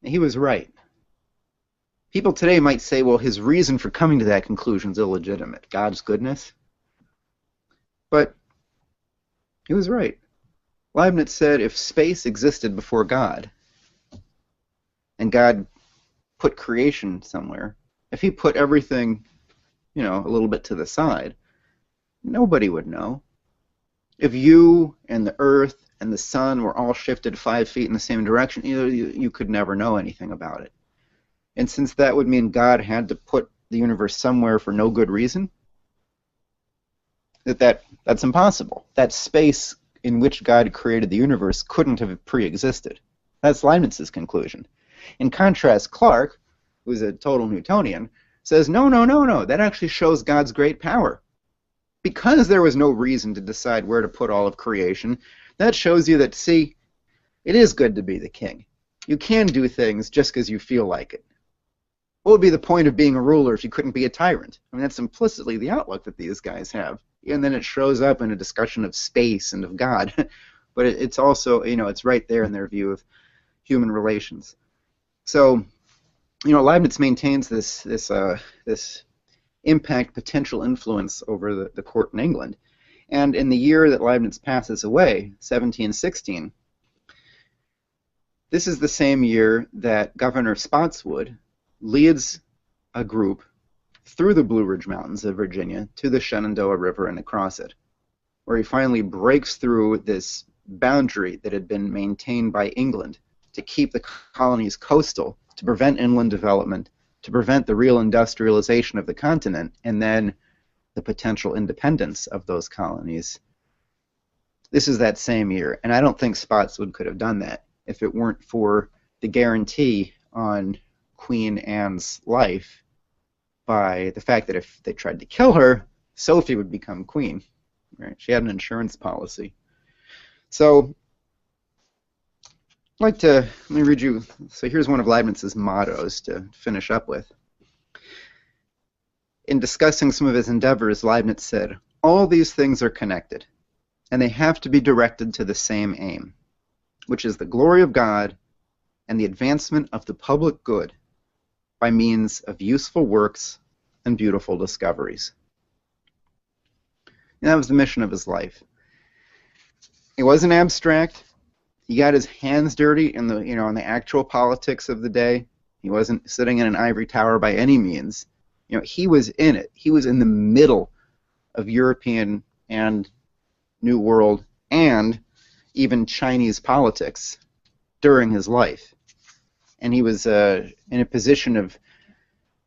He was right. People today might say, well, his reason for coming to that conclusion is illegitimate, God's goodness. But he was right. Leibniz said if space existed before God, and God put creation somewhere, if he put everything, a little bit to the side, nobody would know. If you and the earth and the sun were all shifted 5 feet in the same direction, you could never know anything about it. And since that would mean God had to put the universe somewhere for no good reason, that's impossible. That space in which God created the universe couldn't have pre-existed. That's Leibniz's conclusion. In contrast, Clarke, who's a total Newtonian, says, no, that actually shows God's great power. Because there was no reason to decide where to put all of creation, that shows you that, see, it is good to be the king. You can do things just because you feel like it. What would be the point of being a ruler if you couldn't be a tyrant? I mean, that's implicitly the outlook that these guys have. And then it shows up in a discussion of space and of God. But it's also, it's right there in their view of human relations. So, Leibniz maintains this impact, potential influence over the court in England. And in the year that Leibniz passes away, 1716, this is the same year that Governor Spotswood leads a group through the Blue Ridge Mountains of Virginia to the Shenandoah River and across it, where he finally breaks through this boundary that had been maintained by England to keep the colonies coastal, to prevent inland development, to prevent the real industrialization of the continent, and then the potential independence of those colonies. This is that same year, and I don't think Spotswood could have done that if it weren't for the guarantee on Queen Anne's life by the fact that if they tried to kill her, Sophie would become queen. Right? She had an insurance policy. So let me read you, so here's one of Leibniz's mottos to finish up with. In discussing some of his endeavors, Leibniz said, all these things are connected, and they have to be directed to the same aim, which is the glory of God and the advancement of the public good by means of useful works and beautiful discoveries. And that was the mission of his life. It wasn't abstract. He got his hands dirty in the actual politics of the day. He wasn't sitting in an ivory tower by any means. He was in it. He was in the middle of European and New World and even Chinese politics during his life. And he was in a position of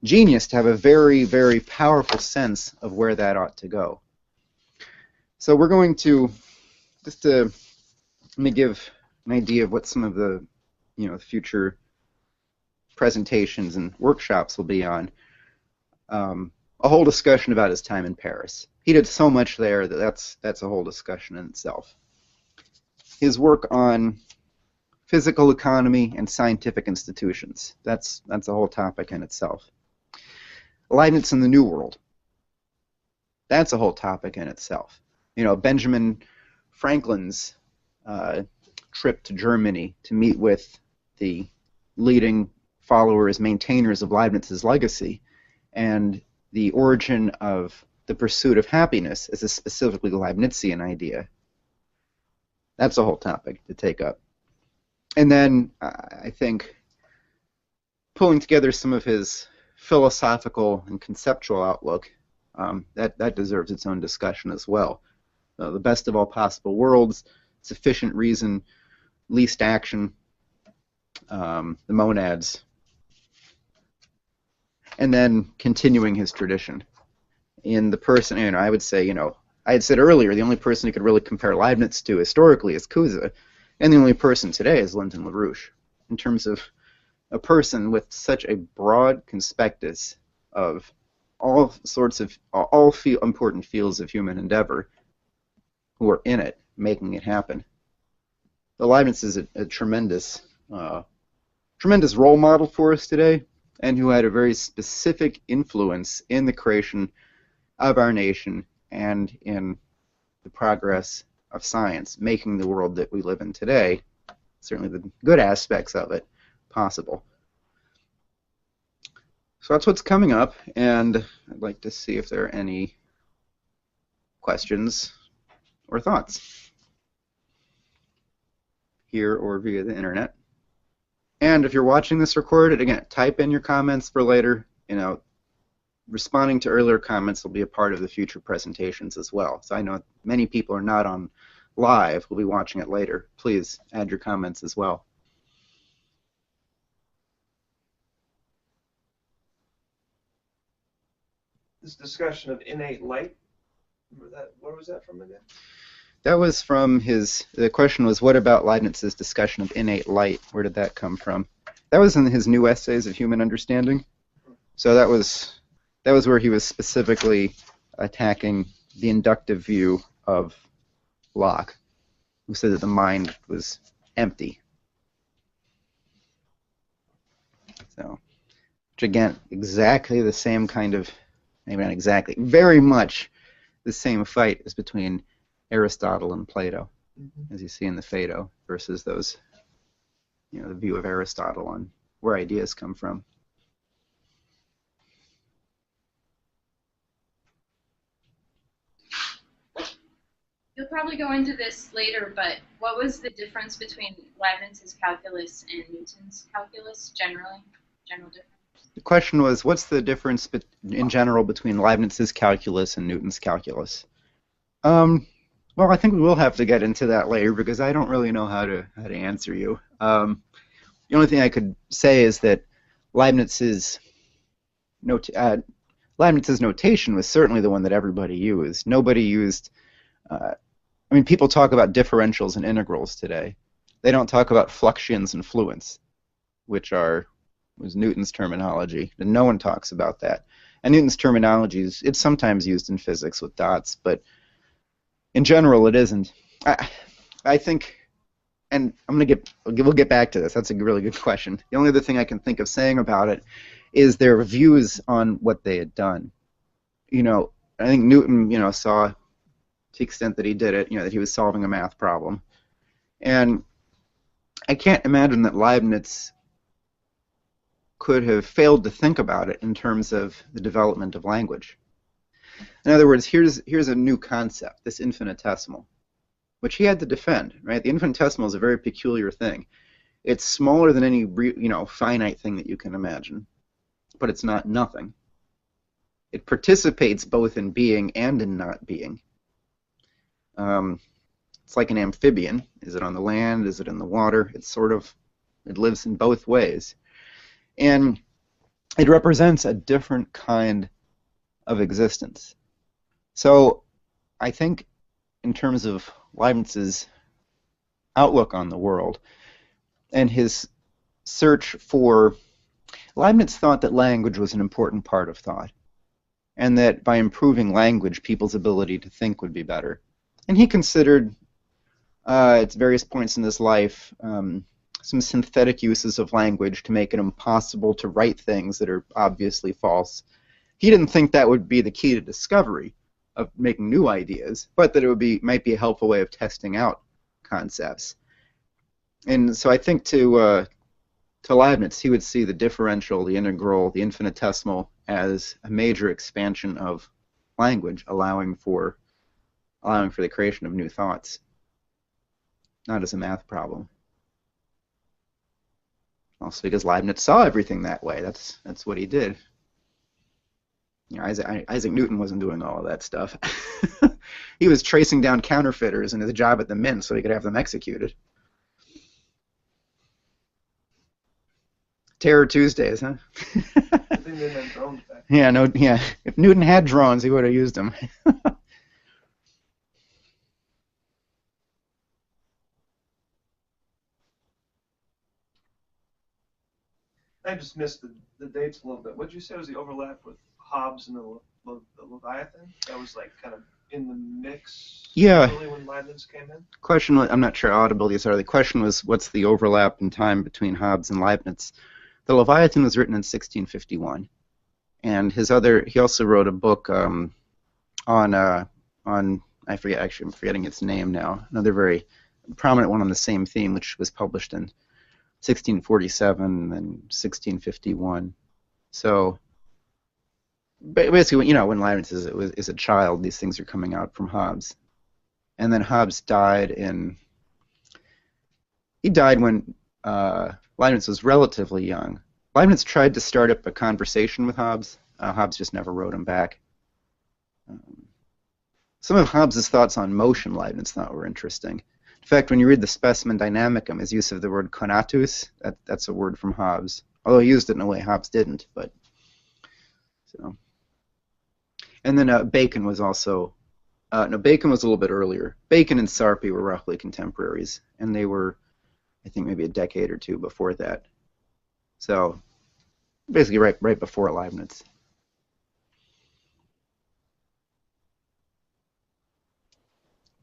genius to have a very, very powerful sense of where that ought to go. So we're going to, let me give an idea of what some of the future presentations and workshops will be on. A whole discussion about his time in Paris. He did so much there that that's a whole discussion in itself. His work on physical economy and scientific institutions. That's a whole topic in itself. Leibniz in the New World. That's a whole topic in itself. Benjamin Franklin's trip to Germany to meet with the leading followers, maintainers of Leibniz's legacy, and the origin of the pursuit of happiness as a specifically Leibnizian idea. That's a whole topic to take up. And then I think pulling together some of his philosophical and conceptual outlook, that deserves its own discussion as well. The best of all possible worlds, sufficient reason, least action, the monads, and then continuing his tradition. In the person, I would say, I had said earlier, the only person who could really compare Leibniz to historically is Cousin, and the only person today is Lyndon LaRouche, in terms of a person with such a broad conspectus of all sorts of important fields of human endeavor who are in it, making it happen. So Leibniz is a tremendous role model for us today, and who had a very specific influence in the creation of our nation and in the progress of science, making the world that we live in today, certainly the good aspects of it, possible. So that's what's coming up, and I'd like to see if there are any questions or thoughts here or via the internet. And if you're watching this recorded, again, type in your comments for later. Responding to earlier comments will be a part of the future presentations as well. So I know many people are not on live, will be watching it later. Please add your comments as well. This discussion of innate light, remember that? Where was that from again? That was from the question was, what about Leibniz's discussion of innate light? Where did that come from? That was in his New Essays of Human Understanding. So that was where he was specifically attacking the inductive view of Locke, who said that the mind was empty. So, which again, exactly the same kind of, maybe not exactly, very much the same fight as between Aristotle and Plato, as you see in the Phaedo, versus those, the view of Aristotle on where ideas come from. You'll probably go into this later, but what was the difference between Leibniz's calculus and Newton's calculus, general difference? The question was, what's the difference in general between Leibniz's calculus and Newton's calculus? Well, I think we will have to get into that later because I don't really know how to answer you. The only thing I could say is that Leibniz's notation was certainly the one that everybody used. Nobody used. People talk about differentials and integrals today. They don't talk about fluxions and fluents, which was Newton's terminology, and no one talks about that. And Newton's terminology it's sometimes used in physics with dots, but in general, it isn't. I think, and we'll get back to this. That's a really good question. The only other thing I can think of saying about it is their views on what they had done. I think Newton, saw to the extent that he did it, that he was solving a math problem, and I can't imagine that Leibniz could have failed to think about it in terms of the development of language. In other words, here's a new concept, this infinitesimal, which he had to defend, right? The infinitesimal is a very peculiar thing. It's smaller than any, finite thing that you can imagine, but it's not nothing. It participates both in being and in not being. It's like an amphibian. Is it on the land? Is it in the water? It lives in both ways. And it represents a different kind of existence. So I think in terms of Leibniz's outlook on the world and his search for, Leibniz thought that language was an important part of thought, and that by improving language, people's ability to think would be better. And he considered, at various points in his life, some synthetic uses of language to make it impossible to write things that are obviously false. He didn't think that would be the key to discovery of making new ideas, but that it might be a helpful way of testing out concepts. And so I think to Leibniz, he would see the differential, the integral, the infinitesimal as a major expansion of language, allowing for the creation of new thoughts, not as a math problem. Also because Leibniz saw everything that way. That's what he did. Isaac Newton wasn't doing all of that stuff. He was tracing down counterfeiters in his job at the mint so he could have them executed. Terror Tuesdays, huh? I think they meant drones back. Yeah. If Newton had drones, he would have used them. I just missed the dates a little bit. What did you say was the overlap with Hobbes and the Leviathan? That was like kind of in the mix. Yeah. Early when Leibniz came in. Question. I'm not sure how audible these are. The question was, what's the overlap in time between Hobbes and Leibniz? The Leviathan was written in 1651, and he also wrote a book on I forget, actually I'm forgetting its name now. Another very prominent one on the same theme, which was published in 1647 and then 1651. So basically, when Leibniz is a child, these things are coming out from Hobbes. And then Hobbes died when Leibniz was relatively young. Leibniz tried to start up a conversation with Hobbes. Hobbes just never wrote him back. Some of Hobbes' thoughts on motion Leibniz thought were interesting. In fact, when you read the Specimen Dynamicum, his use of the word conatus, that's a word from Hobbes. Although he used it in a way Hobbes didn't. So. And then Bacon was also... Bacon was a little bit earlier. Bacon and Sarpi were roughly contemporaries, and they were, I think, maybe a decade or two before that. So, basically right before Leibniz.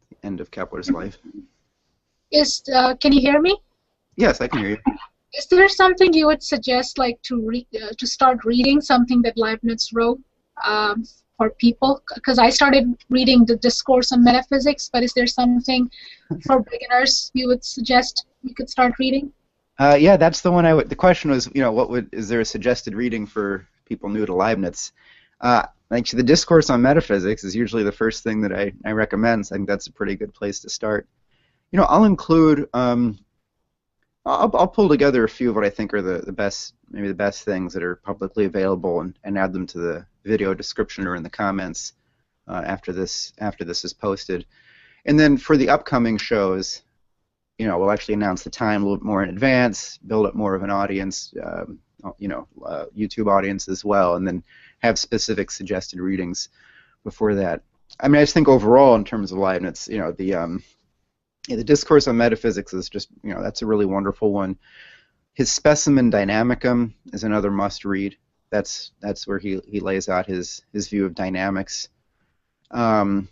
The end of Kepler's life. Can you hear me? Yes, I can hear you. Is there something you would suggest, like to start reading something that Leibniz wrote for people? Because I started reading the Discourse on Metaphysics, but is there something for beginners you would suggest we could start reading? Yeah, that's the one the question was, is there a suggested reading for people new to Leibniz? Actually, the Discourse on Metaphysics is usually the first thing that I recommend, so I think that's a pretty good place to start. I'll include, I'll pull together a few of what I think are the best, maybe the best things that are publicly available and add them to the video description or in the comments after this is posted. And then for the upcoming shows, we'll actually announce the time a little bit more in advance, build up more of an audience, YouTube audience as well, and then have specific suggested readings before that. I mean, I just think overall, in terms of Leibniz, the Discourse on Metaphysics is just, that's a really wonderful one. His Specimen Dynamicum is another must-read. That's where he lays out his view of dynamics. His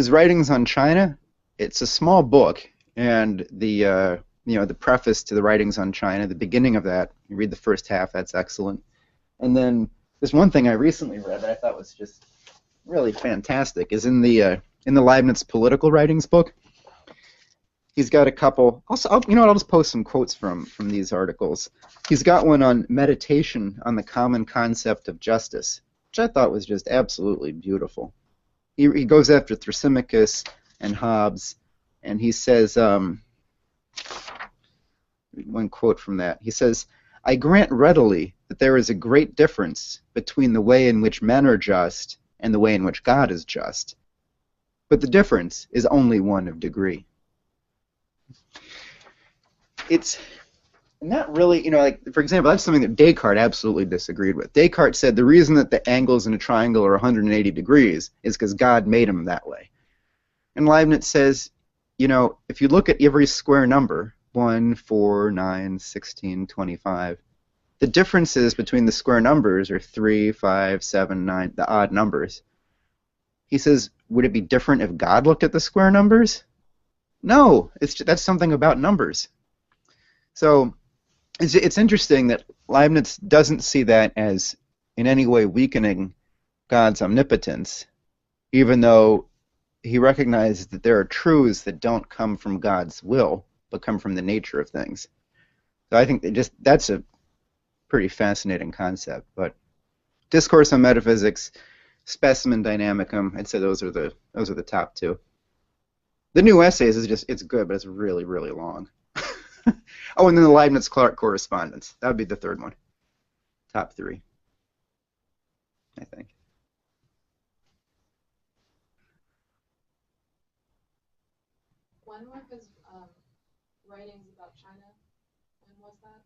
writings on China, it's a small book, and the preface to the writings on China, the beginning of that, you read the first half, that's excellent. And then there's one thing I recently read that I thought was just really fantastic, is in the Leibniz political writings book. He's got a couple. Also, I'll just post some quotes from these articles. He's got one on meditation on the common concept of justice, which I thought was just absolutely beautiful. He goes after Thrasymachus and Hobbes, and he says, one quote from that. He says, "I grant readily that there is a great difference between the way in which men are just and the way in which God is just. But the difference is only one of degree." It's not really, like, for example, that's something that Descartes absolutely disagreed with. Descartes said the reason that the angles in a triangle are 180 degrees is because God made them that way. And Leibniz says, if you look at every square number, 1, 4, 9, 16, 25, the differences between the square numbers are 3, 5, 7, 9, the odd numbers. He says, would it be different if God looked at the square numbers? No, that's something about numbers. So it's interesting that Leibniz doesn't see that as in any way weakening God's omnipotence, even though he recognizes that there are truths that don't come from God's will, but come from the nature of things. So I think that's a pretty fascinating concept. But Discourse on Metaphysics, Specimen Dynamicum, I'd say those are the top two. The new essays it's good, but it's really, really long. Oh, and then the Leibniz-Clark correspondence. That would be the third one. Top three, I think. When were his writings about China? When was that?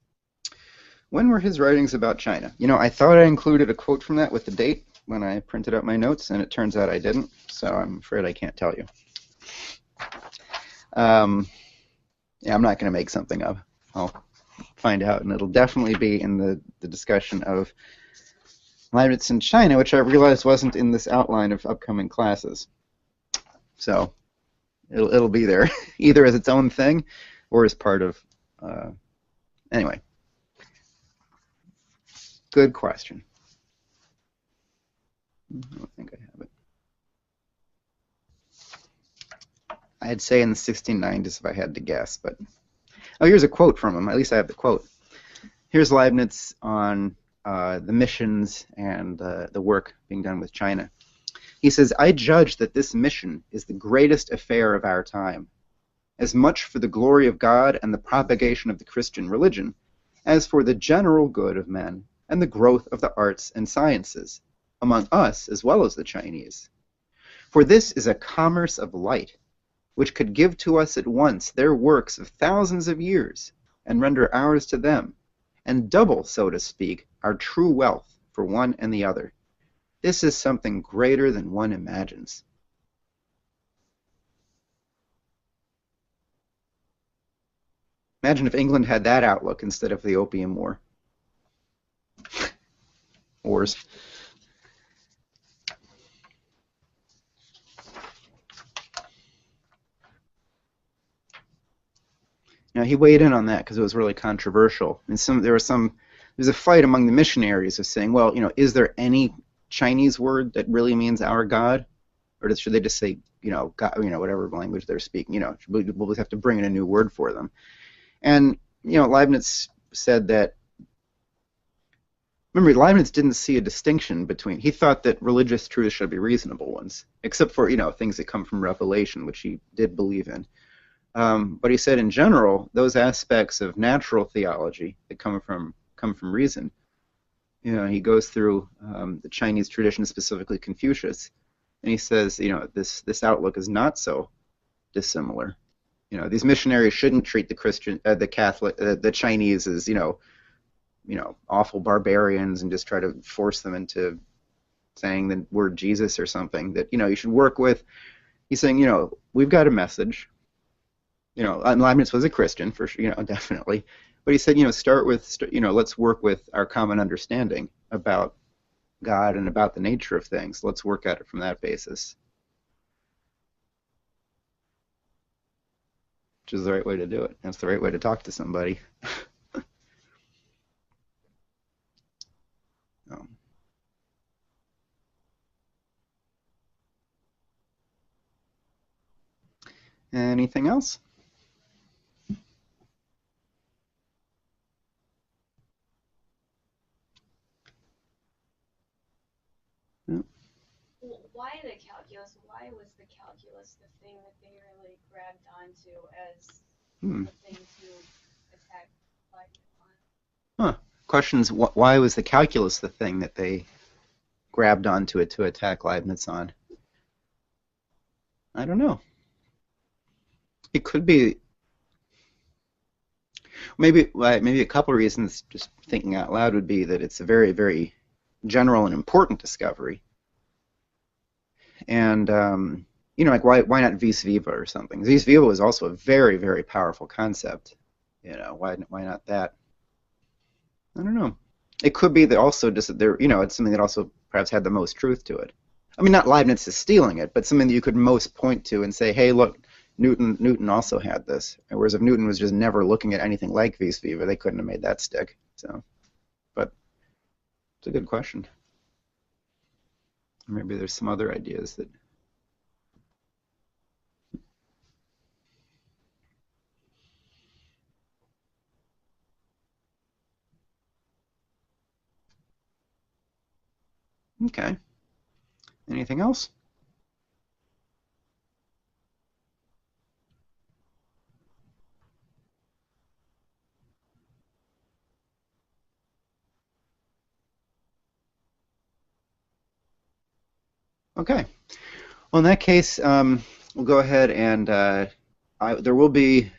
When were his writings about China? I thought I included a quote from that with the date when I printed out my notes, and it turns out I didn't, so I'm afraid I can't tell you. Yeah, I'm not going to make something up. I'll find out, and it'll definitely be in the discussion of Leibniz in China, which I realized wasn't in this outline of upcoming classes. So it'll be there, either as its own thing or as part of. Anyway, good question. I don't think I have it. I'd say in the 1690s if I had to guess, but oh, here's a quote from him. At least I have the quote. Here's Leibniz on the missions and the work being done with China. He says, "I judge that this mission is the greatest affair of our time, as much for the glory of God and the propagation of the Christian religion, as for the general good of men and the growth of the arts and sciences, among us as well as the Chinese. For this is a commerce of light, which could give to us at once their works of thousands of years, and render ours to them, and double, so to speak, our true wealth for one and the other. This is something greater than one imagines." Imagine if England had that outlook instead of the Opium War. Wars. Now, he weighed in on that because it was really controversial. And there was a fight among the missionaries of saying, well, is there any Chinese word that really means our God, or should they just say, God, whatever language they're speaking? We'll just have to bring in a new word for them. And Leibniz said that. Remember, Leibniz didn't see a distinction between. He thought that religious truths should be reasonable ones, except for things that come from revelation, which he did believe in. But he said, in general, those aspects of natural theology that come from reason. He goes through the Chinese tradition, specifically Confucius, and he says, this outlook is not so dissimilar. These missionaries shouldn't treat the Chinese as awful barbarians and just try to force them into saying the word Jesus or something that you should work with. He's saying, we've got a message. And Leibniz was a Christian for sure, definitely. But he said, let's work with our common understanding about God and about the nature of things. Let's work at it from that basis. Which is the right way to do it. That's the right way to talk to somebody. Anything else? Why the calculus? Why was the calculus the thing that they really grabbed onto as the thing to attack Leibniz on? Questions, why was the calculus the thing that they grabbed onto it to attack Leibniz on? I don't know. It could be maybe a couple of reasons, just thinking out loud, would be that it's a very, very general and important discovery. And why not vis viva or something? Vis viva was also a very, very powerful concept. Why not that? I don't know. It could be that also just that it's something that also perhaps had the most truth to it. I mean, not Leibniz is stealing it, but something that you could most point to and say, hey, look, Newton also had this. Whereas if Newton was just never looking at anything like vis viva, they couldn't have made that stick. So, but it's a good question. Maybe there's some other ideas that. Okay. Anything else? Okay. Well, in that case, we'll go ahead and there will be,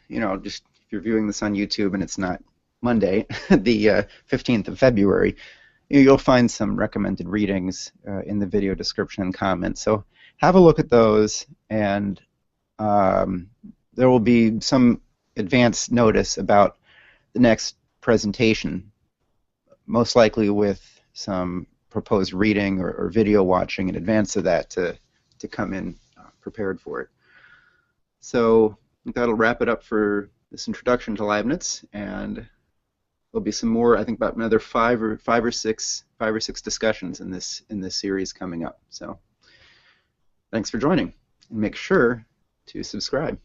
just if you're viewing this on YouTube and it's not Monday, the 15th of February, you'll find some recommended readings in the video description and comments. So have a look at those, and there will be some advance notice about the next presentation, most likely with some proposed reading or video watching in advance of that to come in prepared for it. So that'll wrap it up for this introduction to Leibniz, and there'll be some more, I think about another five or six discussions in this series coming up. So thanks for joining, and make sure to subscribe.